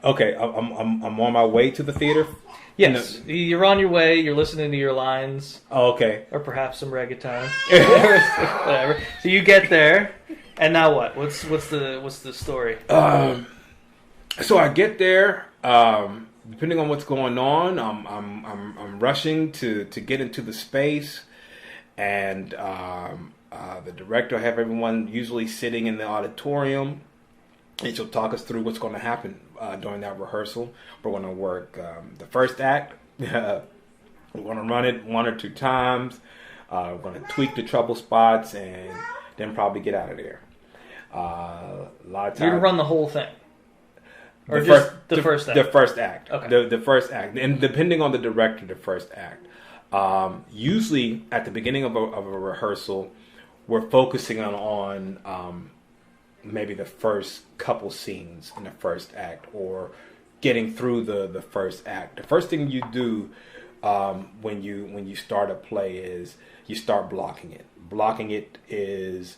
Okay, I'm on my way to the theater. Yes, you're on your way. You're listening to your lines. Oh, okay. Or perhaps some reggaeton. Whatever. So you get there, and now what? What's the story? So I get there. Depending on what's going on, I'm rushing to get into the space, and the director, I have everyone usually sitting in the auditorium, and she'll talk us through what's going to happen during that rehearsal. We're going to work the first act. We're going to run it 1 or 2 times. We're going to tweak the trouble spots, and then probably get out of there. A lot of times You're to run the whole thing. Or the just first, the first act? The first act. Okay. The first act. And depending on the director, the first act. Usually at the beginning of a rehearsal, we're focusing on maybe the first couple scenes in the first act or getting through the first act. The first thing you do when you start a play is you start blocking it. Blocking it is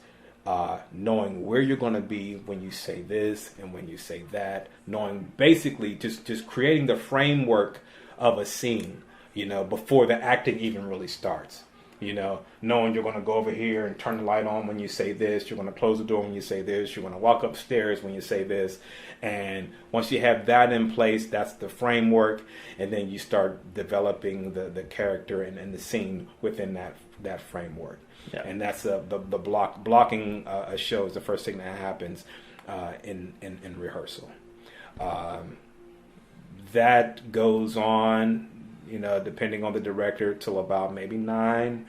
knowing where you're going to be when you say this and when you say that, knowing basically just creating the framework of a scene, before the acting even really starts. Knowing you're going to go over here and turn the light on when you say this, you're going to close the door when you say this, you're going to walk upstairs when you say this. And once you have that in place, that's the framework, and then you start developing the character and the scene within that framework. Yeah. And that's the blocking a show is the first thing that happens in rehearsal. That goes on, depending on the director, till about maybe 9.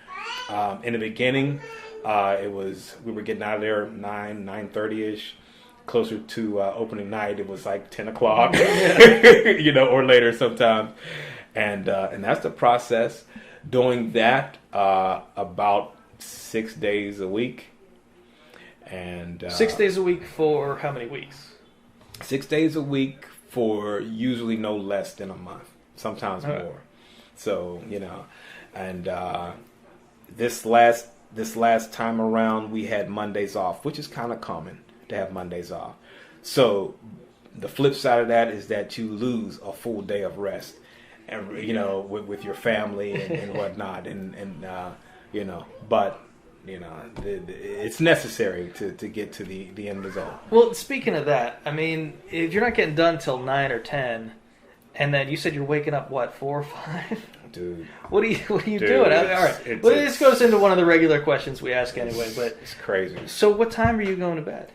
In the beginning, we were getting out of there 9:30 ish. Closer to opening night, it was like 10 o'clock, or later sometimes. And that's the process. Doing that about 6 days a week. And 6 days a week for how many weeks? 6 days a week for usually no less than a month, sometimes more. So, and this last time around, we had Mondays off, which is kind of common to have Mondays off. So the flip side of that is that you lose a full day of rest, and with your family and whatnot, but it's necessary to get to the end result. Well, speaking of that, I mean, if you're not getting done till 9 or 10, and then you said you're waking up 4 or 5. Dude, what are you doing? All right, well, this goes into one of the regular questions we ask anyway. But it's crazy. So, what time are you going to bed?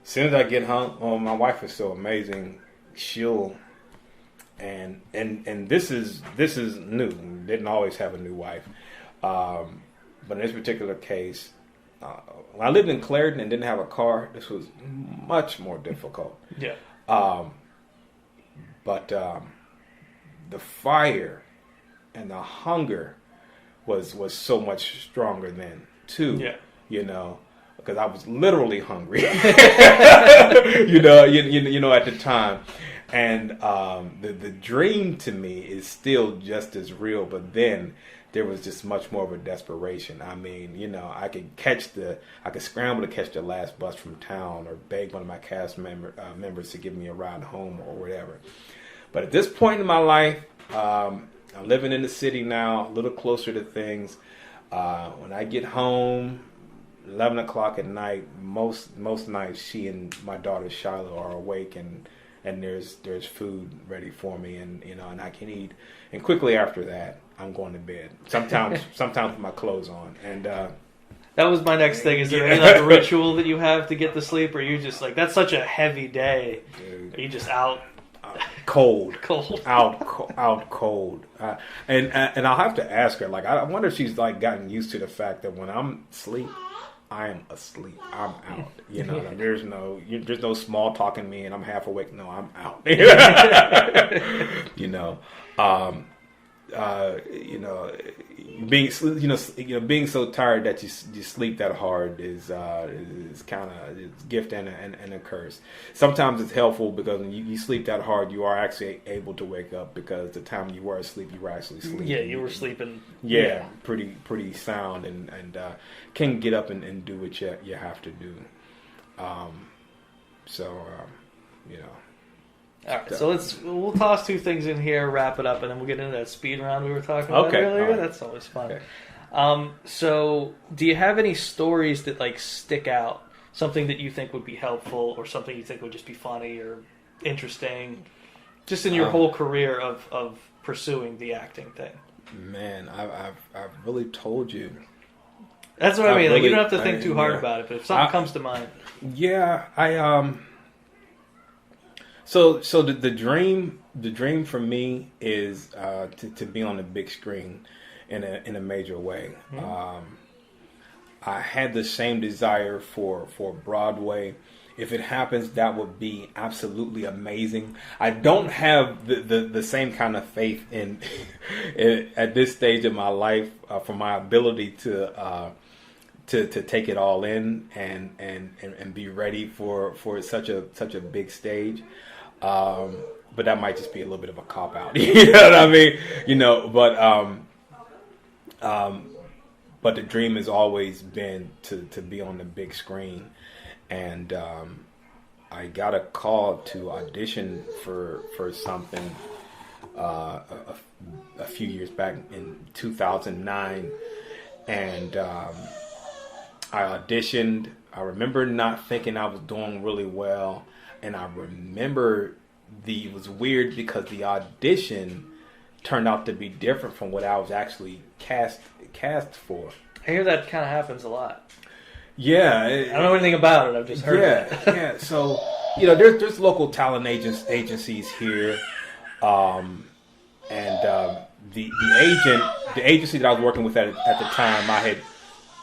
As soon as I get home, my wife is so amazing. She'll and this is new. Didn't always have a new wife, but in this particular case, when I lived in Clarendon and didn't have a car, this was much more difficult. Yeah. But the fire and the hunger was so much stronger then too. Yeah. Because I was literally hungry. at the time. And the dream to me is still just as real, but then there was just much more of a desperation. I mean, I could scramble to catch the last bus from town or beg one of my cast members to give me a ride home or whatever. But at this point in my life, I'm living in the city now, a little closer to things. When I get home, 11 o'clock at night, most nights she and my daughter Shiloh are awake, and there's food ready for me, and I can eat. And quickly after that, I'm going to bed. Sometimes with my clothes on. And that was my next thing. Is there any ritual that you have to get to sleep, or you just that's such a heavy day? Dude. Are you just out? Cold. Out cold. And I'll have to ask her. I wonder if she's gotten used to the fact that when I'm asleep, I am asleep. I'm out. Like, there's no small talking me and I'm half awake. No, I'm out. Being so tired that you sleep that hard is kind of a gift and a curse. Sometimes it's helpful because when you sleep that hard, you are actually able to wake up, because the time you were asleep, you were actually sleeping. Yeah, you were sleeping. Yeah, pretty sound, and can get up and do what you have to do. All right, so we'll toss two things in here, wrap it up, and then we'll get into that speed round we were talking about earlier. Right. That's always fun. Okay. So do you have any stories that like stick out? Something that you think would be helpful, or something you think would just be funny or interesting, just in your whole career of pursuing the acting thing? Man, I've really told you. That's what I mean. Like, you don't have to think too hard about it, but if something comes to mind. Yeah, So the dream for me is to be on the big screen in a major way. Mm-hmm. I had the same desire for Broadway. If it happens, that would be absolutely amazing. I don't have the same kind of faith in at this stage of my life for my ability to take it all in and be ready for such a big stage. But that might just be a little bit of a cop out. You know what I mean? But the dream has always been to be on the big screen. And I got a call to audition for something a few years back in 2009. And I auditioned. I remember not thinking I was doing really well. And I remember it was weird because the audition turned out to be different from what I was actually cast for. I hear that kind of happens a lot. Yeah. I don't know anything about it. I've just heard it. Yeah. So, there's local talent agencies here. The agency that I was working with at the time, I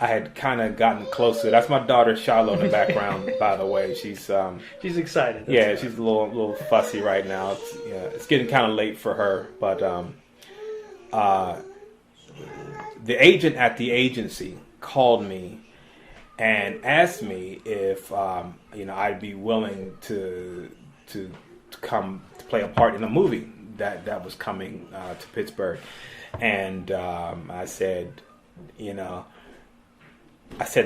had kind of gotten close to it. That's my daughter Shiloh in the background, by the way. She's excited. She's a little fussy right now. It's getting kind of late for her, but the agent at the agency called me and asked me if I'd be willing to come to play a part in a movie that was coming to Pittsburgh, and I said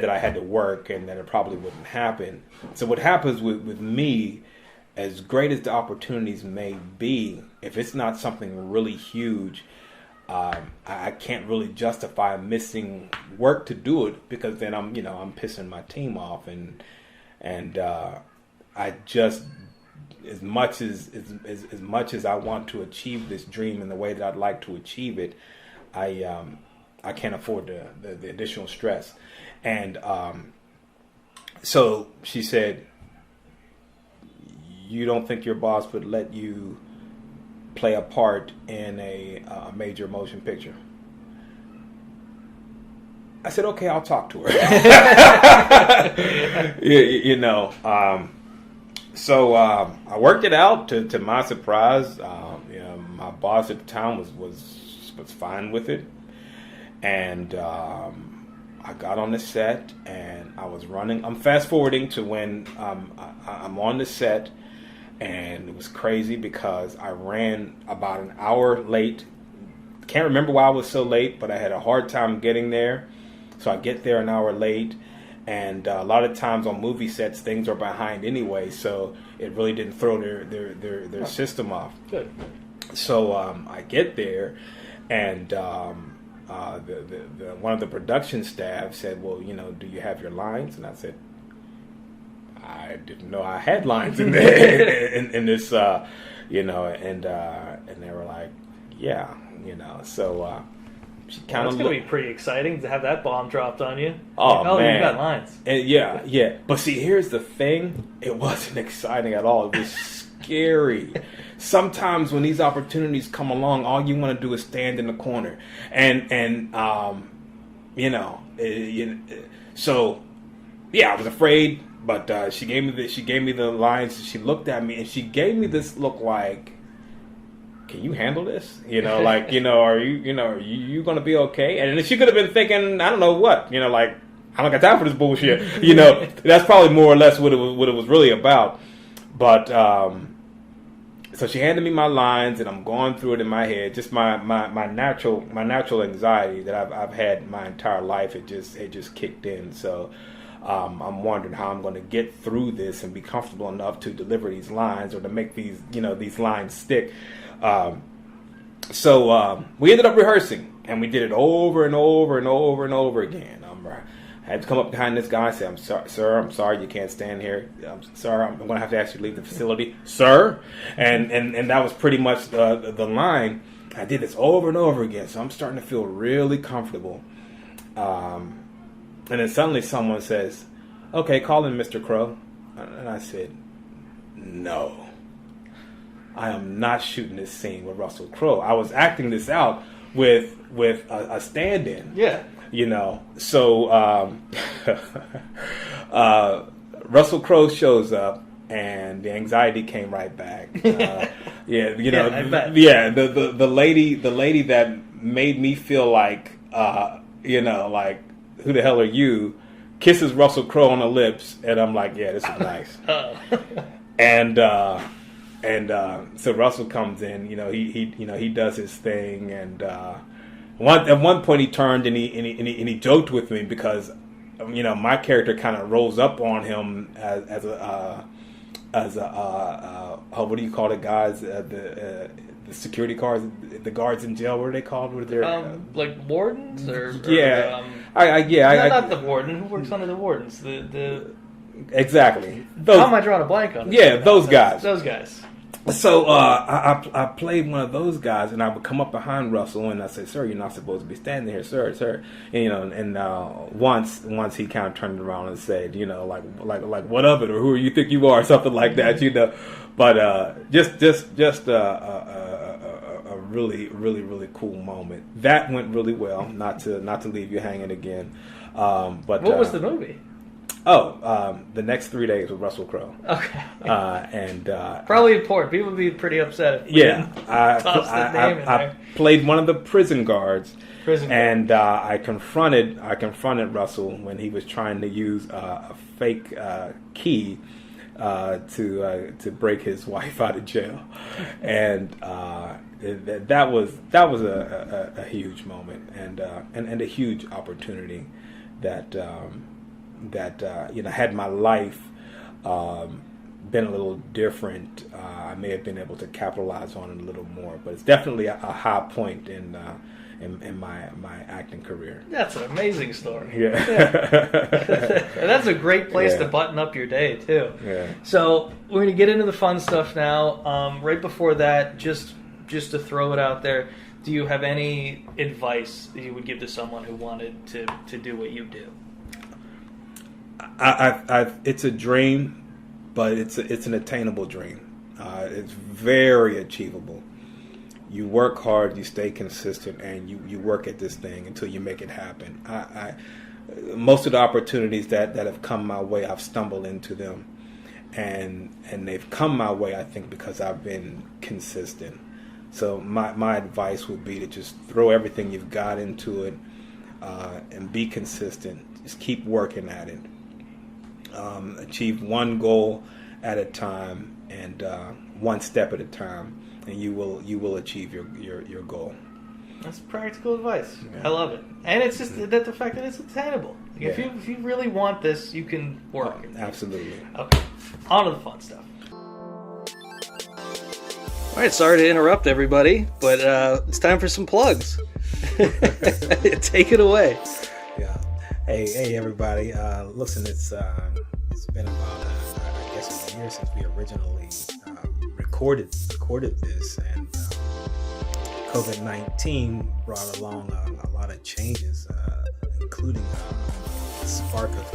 that I had to work and that it probably wouldn't happen. So what happens with me, as great as the opportunities may be, if it's not something really huge, I can't really justify missing work to do it, because then I'm pissing my team off, and I just, as much as I want to achieve this dream in the way that I'd like to achieve it, I can't afford the additional stress. And so she said, "You don't think your boss would let you play a part in a major motion picture?" I said, "Okay, I'll talk to her." So I worked it out. To my surprise, my boss at the time was fine with it, and I got on the set and I was running. I'm fast forwarding to when I'm on the set, and it was crazy because I ran about an hour late. Can't remember why I was so late, but I had a hard time getting there. So I get there an hour late, and a lot of times on movie sets things are behind anyway, so it really didn't throw their system off. Good. So I get there, and one of the production staff said, "Well, do you have your lines?" And I said, "I didn't know I had lines in there in this, and they were like, "Yeah, So she kind of it's gonna be pretty exciting to have that bomb dropped on you. Oh man, you got lines. And yeah. But see, here's the thing: it wasn't exciting at all. It was scary. Sometimes when these opportunities come along, all you want to do is stand in the corner, so yeah, I was afraid, but she gave me the lines. She looked at me and she gave me this look like, can you handle this? Like, are you going to be okay? And she could have been thinking, I don't know what, like, I don't got time for this bullshit. That's probably more or less what it was really about. But so she handed me my lines, and I'm going through it in my head. Just my natural anxiety that I've had my entire life. It just kicked in. So I'm wondering how I'm going to get through this and be comfortable enough to deliver these lines or to make these lines stick. So we ended up rehearsing, and we did it over and over and over and over again. I had to come up behind this guy and say, "I'm sorry, sir. I'm sorry you can't stand here. I'm sorry. I'm going to have to ask you to leave the facility, sir." And that was pretty much the line. I did this over and over again, so I'm starting to feel really comfortable. And then suddenly someone says, "Okay, call in Mr. Crow." And I said, "No, I am not shooting this scene with Russell Crowe. I was acting this out with a stand-in." Yeah. So Russell Crowe shows up, and the anxiety came right back. I bet. The lady that made me feel like, like, who the hell are you, kisses Russell Crowe on the lips, and I'm like, yeah, this is nice. And so Russell comes in, he does his thing, and at one point he turned and he joked with me because my character kind of rose up on him as a what do you call it, guys, the security guards, the guards in jail, what are they called? What are they, like wardens or not the warden. Who works under the wardens? The exactly. How am I drawing a blank on it? Yeah, those guys. Those guys. So I played one of those guys, and I would come up behind Russell and I say, "Sir, you're not supposed to be standing here, sir." And once he kind of turned around and said, like what of it, or who you think you are, something like that, But just a really, really, really cool moment. That went really well. Not to leave you hanging again. But what was the movie? The next 3 days with Russell Crowe. Okay. Probably important. People would be pretty upset if I played one of the prison guards. And I confronted Russell when he was trying to use a fake key to break his wife out of jail, and that was a huge moment and a huge opportunity that had my life been a little different, I may have been able to capitalize on it a little more. But it's definitely a high point in my acting career. That's an amazing story. Yeah. And that's a great place to button up your day too. Yeah. So we're going to get into the fun stuff now. Right before that, just to throw it out there, do you have any advice that you would give to someone who wanted to do what you do? It's a dream, but it's an attainable dream. It's very achievable. You work hard, you stay consistent, and you work at this thing until you make it happen. Most of the opportunities that have come my way, I've stumbled into them, and they've come my way, I think, because I've been consistent. So my advice would be to just throw everything you've got into it, and be consistent. Just keep working at it. Achieve one goal at a time, and one step at a time, and you will achieve your goal. That's practical advice. Yeah. I love it, and it's just that the fact that it's attainable. Like if you really want this, you can work. Absolutely. Okay, on to the fun stuff. All right, sorry to interrupt everybody, but it's time for some plugs. Take it away. Yeah. Hey, everybody. Listen, it's been about I guess a year since we originally recorded this, and COVID-19 brought along a lot of changes, including a spark of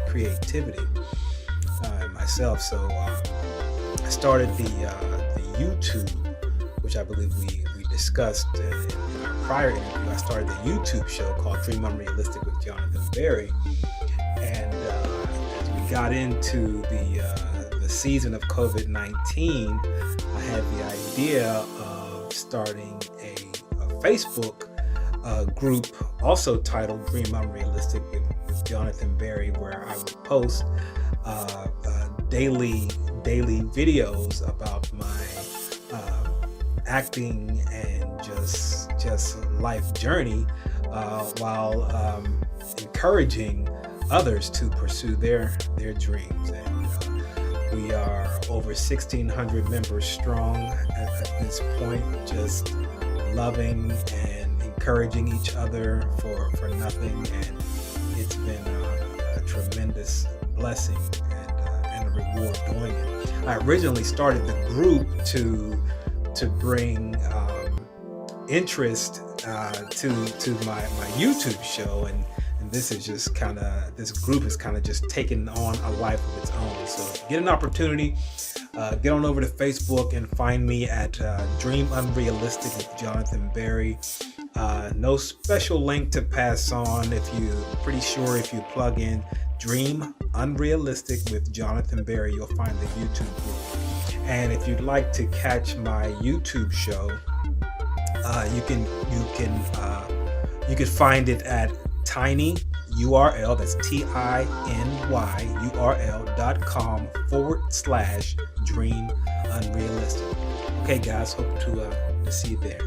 creativity myself. So I started the YouTube, which I believe we discussed in our prior interview. I started the YouTube show called Dream Unrealistic with Jonathan Berry, and got into the season of COVID-19, I had the idea of starting a Facebook group, also titled Dream Unrealistic with Jonathan Berry, where I would post daily videos about my acting and just life journey, while encouraging others to pursue their dreams. And we are over 1,600 members strong at this point, just loving and encouraging each other for nothing, and it's been a tremendous blessing and a reward doing it. I originally started the group to bring interest to my YouTube show, and this is just this group has kind of just taken on a life of its own. So get an opportunity, get on over to Facebook and find me at Dream Unrealistic with Jonathan Berry. No special link to pass on. Pretty sure if you plug in Dream Unrealistic with Jonathan Berry, you'll find the YouTube group. And if you'd like to catch my YouTube show, you can find it at Tiny URL, that's tinyurl.com/Dream Unrealistic. Okay, guys, hope to see you there.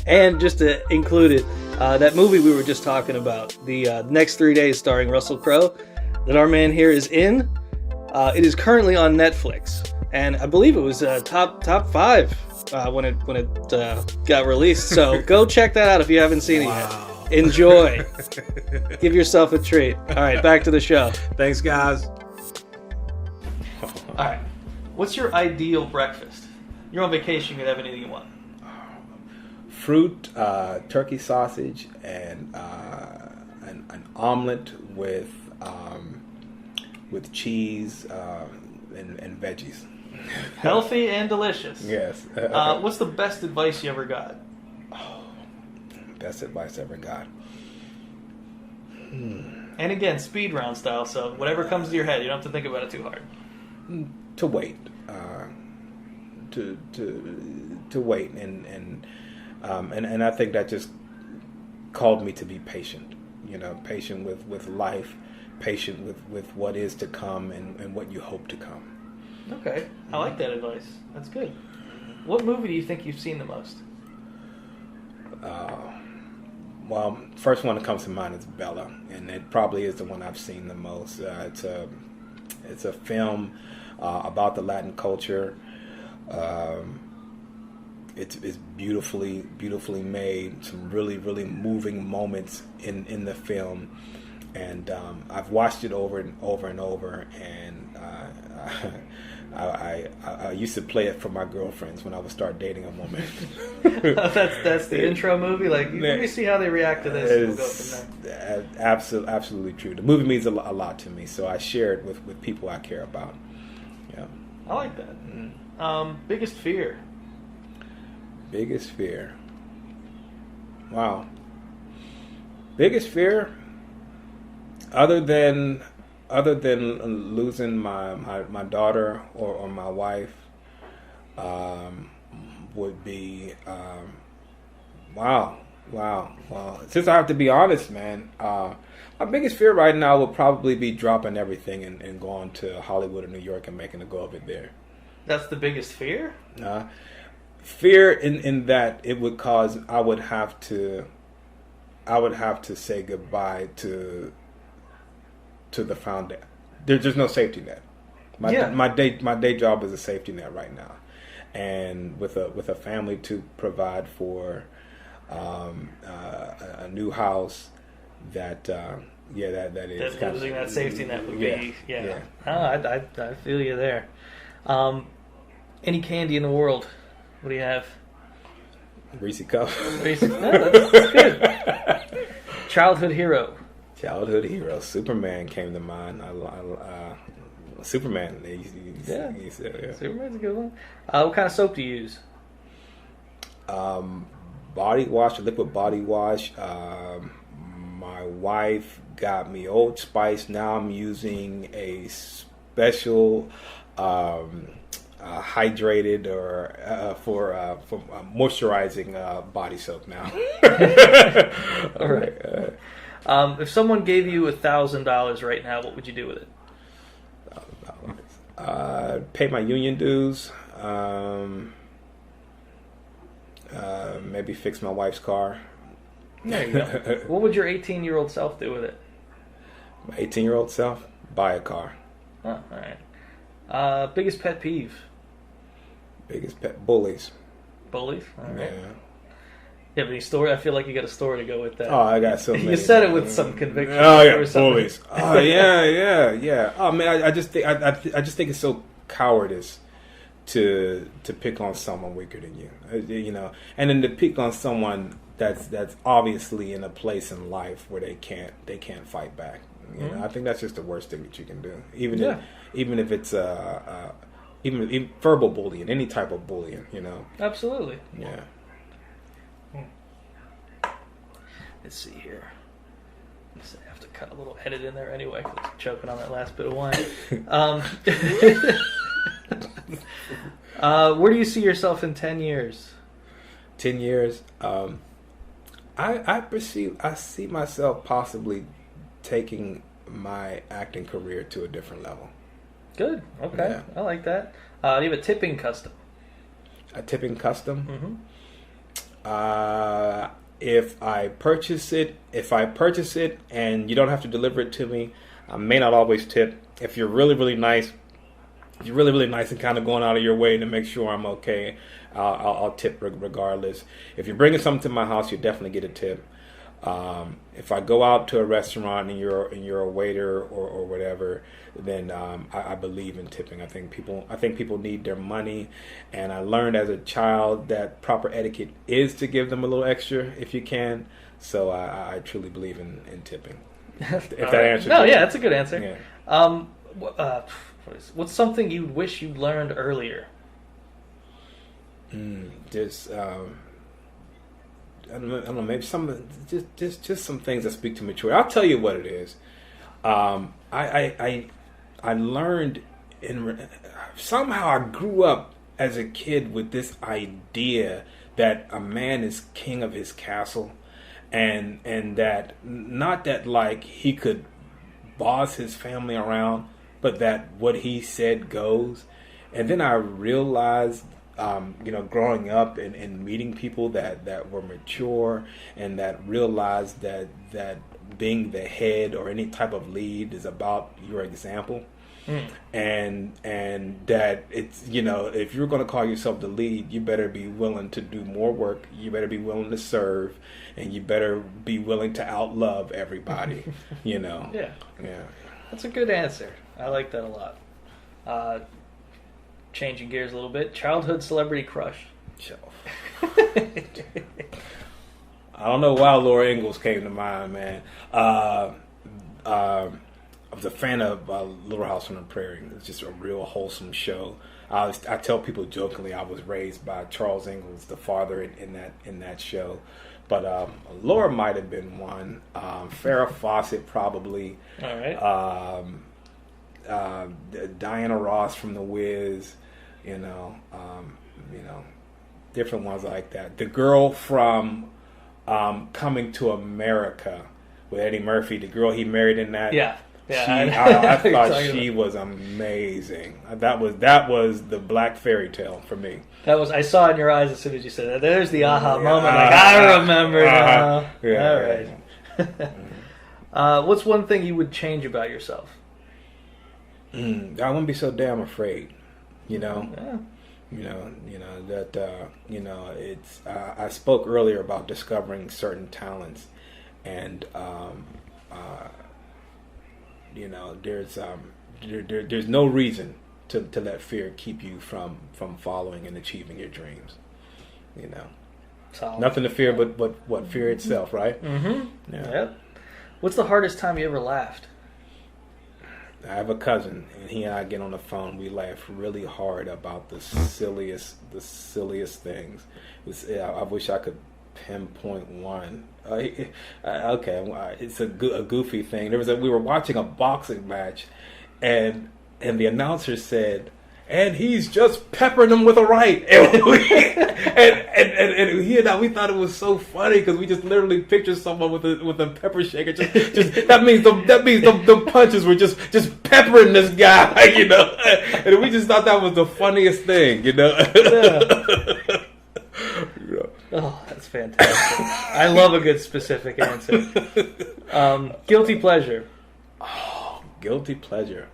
And just to include it, that movie we were just talking about, the Next 3 Days starring Russell Crowe, that our man here is in, it is currently on Netflix, and I believe it was top 5 when it got released. So go check that out if you haven't seen it yet. Enjoy. Give yourself a treat. All right, back to the show. Thanks, guys. All right. What's your ideal breakfast? You're on vacation, you can have anything you want. Fruit, turkey sausage, and an omelet with cheese and veggies. Healthy and delicious. Yes. What's the best advice you ever got? Best advice I ever got. And again, speed round style, so whatever comes to your head, you don't have to think about it too hard. To wait. To wait, and I think that just called me to be patient. Patient with life, patient with what is to come and what you hope to come. Okay, I like that advice. That's good. What movie do you think you've seen the most? Well, first one that comes to mind is Bella, and it probably is the one I've seen the most. It's a film about the Latin culture. It's beautifully made. Some really moving moments in the film, and I've watched it over and over, and I used to play it for my girlfriends when I would start dating a woman. That's the intro movie. Like, let me see how they react to this. And we'll go from there. Absolutely true. The movie means a lot to me, so I share it with people I care about. Yeah, I like that. Biggest fear. Biggest fear. Wow. Biggest fear, other than losing my daughter or my wife, would be wow. Since I have to be honest, man, my biggest fear right now would probably be dropping everything and going to Hollywood or New York and making a go of it there. That's the biggest fear? Fear in that it would cause I would have to say goodbye to the foundation. There's no safety net. My day job is a safety net right now, and with a family to provide for, a new house that is that losing that safety net would be yeah. I feel you there. Any candy in the world? What do you have? Reese Cup. No, that's good. Childhood hero. Superman came to mind. Superman. Yeah. Superman's a good one. What kind of soap do you use? Body wash, liquid body wash. My wife got me Old Spice. Now I'm using a special hydrated or for moisturizing body soap now. All right. If someone gave you $1,000 right now, what would you do with it? Pay my union dues. Maybe fix my wife's car. There you go. What would your 18-year-old self do with it? My 18-year-old self, buy a car. Oh, all right. Biggest pet peeve? Biggest pet bullies. Bullies? All right. Yeah. You have any story? I feel like you got a story to go with that. Oh, I got so many. You said it with some conviction. Oh yeah, bullies. Oh yeah. Oh man, I just think it's so cowardice to pick on someone weaker than you. You know, and then to pick on someone that's obviously in a place in life where they can't fight back. You know, I think that's just the worst thing that you can do. Even if it's even verbal bullying, any type of bullying. You know. Absolutely. Yeah. Let's see here. I have to cut a little edit in there anyway because I'm choking on that last bit of wine. Where do you see yourself in 10 years? 10 years. I see myself possibly taking my acting career to a different level. Good. Okay. Yeah. I like that. Do you have a tipping custom? A tipping custom? Mm-hmm. If I purchase it and you don't have to deliver it to me, I may not always tip. If you're really, really nice, and kind of going out of your way to make sure I'm okay, I'll tip regardless. If you're bringing something to my house, you definitely get a tip. If I go out to a restaurant and you're a waiter or whatever, then I believe in tipping. I think people need their money, and I learned as a child that proper etiquette is to give them a little extra if you can. So I truly believe in tipping. If that answers. No, yeah, that's a good answer. Yeah. What's something you wish you'd learned earlier? I don't know, maybe just some things that speak to maturity. I'll tell you what it is. I learned somehow I grew up as a kid with this idea that a man is king of his castle, and that not that like he could boss his family around, but that what he said goes. And then I realized, growing up and meeting people that were mature and that realized that being the head or any type of lead is about your example. And that it's, if you're going to call yourself the lead, you better be willing to do more work. You better be willing to serve, and you better be willing to outlove everybody. Yeah. That's a good answer. I like that a lot. Changing gears a little bit. Childhood celebrity crush. I don't know why Laura Ingalls came to mind, man. I was a fan of Little House on the Prairie. It's just a real wholesome show. I tell people jokingly I was raised by Charles Ingalls, the father in that show. But Laura might have been one. Farrah Fawcett probably. All right. Diana Ross from The Wiz. Different ones like that. The girl from Coming to America with Eddie Murphy, the girl he married in that. Yeah. I thought she was amazing. That was the black fairy tale for me. I saw in your eyes as soon as you said that. There's the aha moment. I remember now. Yeah, all right. What's one thing you would change about yourself? I wouldn't be so damn afraid. Yeah. It's. I spoke earlier about discovering certain talents, and there's no reason to let fear keep you from following and achieving your dreams. Solid. Nothing to fear but what fear itself, right? Mm-hmm. Yeah. Yep. What's the hardest time you ever laughed? I have a cousin, and he and I get on the phone. We laugh really hard about the silliest things. I wish I could pinpoint one. Okay, it's a goofy thing. We were watching a boxing match, and the announcer said, "And he's just peppering them with a right." And he and I, we thought it was so funny because we just literally pictured someone with a pepper shaker. Just that means the punches were just peppering this guy, you know. And we just thought that was the funniest thing, you know. Yeah. Oh, that's fantastic. I love a good specific answer. Guilty pleasure. Oh, guilty pleasure.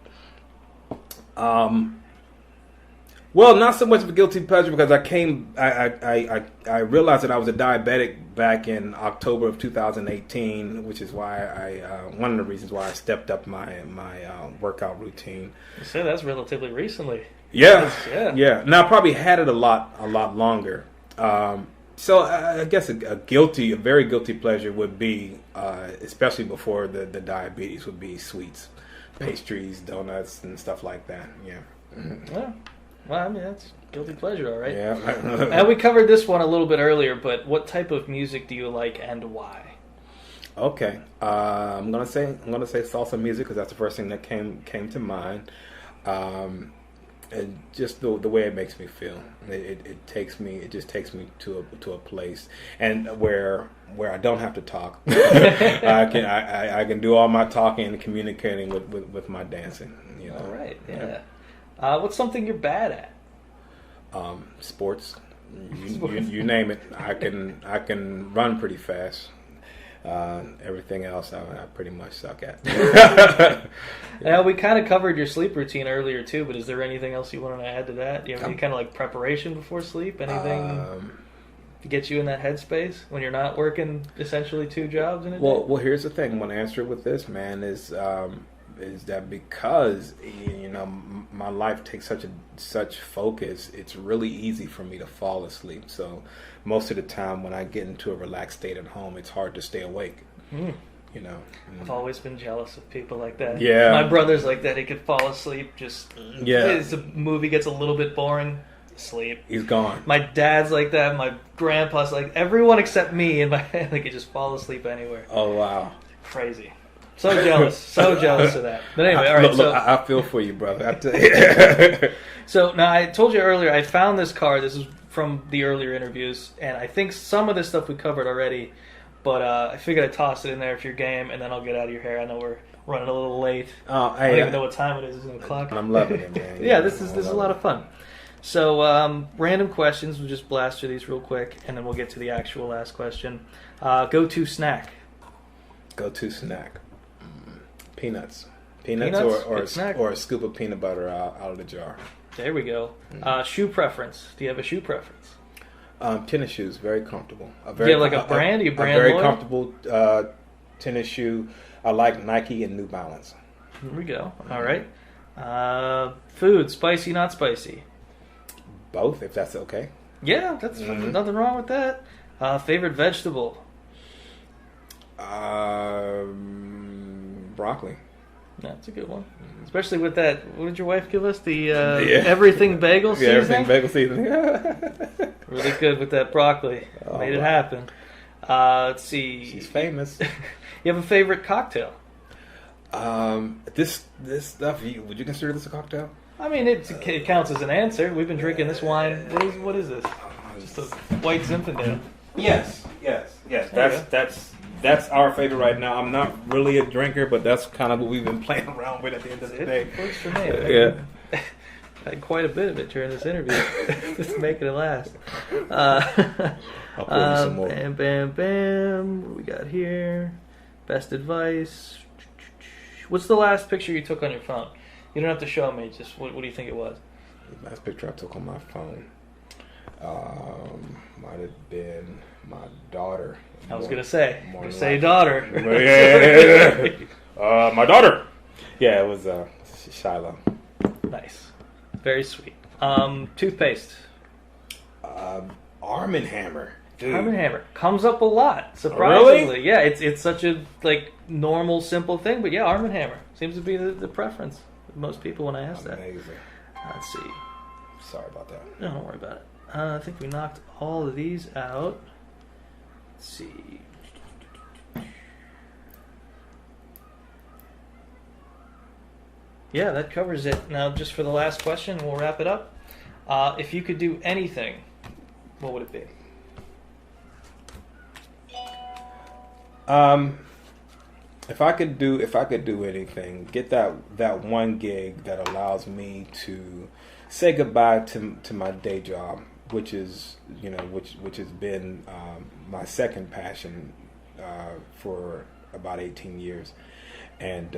Well, not so much of a guilty pleasure because I realized that I was a diabetic back in October of 2018, which is why one of the reasons why I stepped up my workout routine. So that's relatively recently. Yeah. Now I probably had it a lot longer. So I guess a very guilty pleasure would be, especially before the diabetes, would be sweets, pastries, donuts, and stuff like that. Yeah. Yeah. Well, I mean, that's guilty pleasure, all right. Yeah. And we covered this one a little bit earlier, but what type of music do you like and why? Okay. I'm gonna say salsa music because that's the first thing that came to mind. And just the way it makes me feel, it just takes me to a place, and where I don't have to talk. I can do all my talking and communicating with my dancing. You know? All right. Yeah. What's something you're bad at? Sports. You name it. I can run pretty fast. Everything else I pretty much suck at. Now, we kind of covered your sleep routine earlier too, but is there anything else you want to add to that? Do you have any kind of like preparation before sleep? Anything to get you in that headspace when you're not working essentially 2 jobs in a day? Well, here's the thing. I'm going to answer it with this, man, is that because, you know, my life takes such focus, it's really easy for me to fall asleep. So most of the time when I get into a relaxed state at home, it's hard to stay awake. You know, I've always been jealous of people like that. Yeah, my brother's like that. He could fall asleep. If the movie gets a little bit boring, sleep. He's gone. My dad's like that. My grandpa's like everyone except me and my family could just fall asleep anywhere. Oh wow, crazy. So jealous of that. But anyway, all right. Look, I feel for you, brother. I tell you. So now I told you earlier I found this card. This is from the earlier interviews, and I think some of this stuff we covered already. But I figured I'd toss it in there if you're game, and then I'll get out of your hair. I know we're running a little late. I don't even know what time it is. It's 1:00. I'm loving it, man. Yeah, this is a lot of fun. So random questions. We'll just blast through these real quick, and then we'll get to the actual last question. Go-to snack. Go-to snack. Peanuts, or a scoop of peanut butter out of the jar. There we go. Shoe preference. Do you have a shoe preference? Tennis shoes, very comfortable. Do you have like a brand? Are you brand very loyal? comfortable tennis shoe. I like Nike and New Balance. Here we go. All right. Food, spicy, not spicy? Both, if that's okay. Yeah, that's nothing wrong with that. Favorite vegetable? Broccoli. That's a good one. Especially with that, what did your wife give us? The everything bagel seasoning? Yeah, everything bagel seasoning. Really good with that broccoli. Made it happen. Let's see. She's famous. You have a favorite cocktail? This stuff, would you consider this a cocktail? I mean, it counts as an answer. We've been drinking this wine. What is this? Just a white Zinfandel. Yes. That's our favorite right now. I'm not really a drinker, but that's kind of what we've been playing around with at the end of the day. It works for me. Yeah. Had quite a bit of it during this interview. Just making it last. I'll pour you some more. Bam, bam, bam. What do we got here? Best advice. What's the last picture you took on your phone? You don't have to show me. Just what do you think it was? The last picture I took on my phone might have been my daughter. I was gonna say daughter. My daughter. Yeah, it was Shiloh. Nice, very sweet. Toothpaste. Arm & Hammer. Dude. Arm & Hammer comes up a lot. Surprisingly, really? Yeah, it's such a normal, simple thing, but yeah, Arm & Hammer seems to be the preference of most people when I ask that. Amazing. Let's see. Sorry about that. No, don't worry about it. I think we knocked all of these out. Let's see. Yeah, that covers it. Now, just for the last question, we'll wrap it up. If you could do anything, what would it be? If I could do anything, get that one gig that allows me to say goodbye to my day job, which is which has been my second passion for about 18 years, and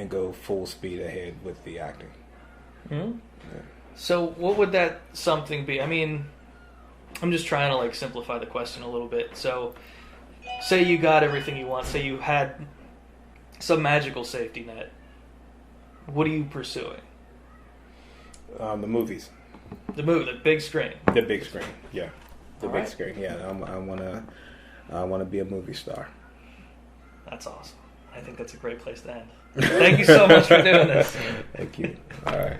go full speed ahead with the acting. Mm-hmm. Yeah. So what would that something be? I mean, I'm just trying to like simplify the question a little bit. So say you got everything you want. Say you had some magical safety net. What are you pursuing? The movies. The big screen. The big screen, yeah. The All big right. screen, yeah. I wanna be a movie star. That's awesome. I think that's a great place to end. Thank you so much for doing this. Thank you. All right.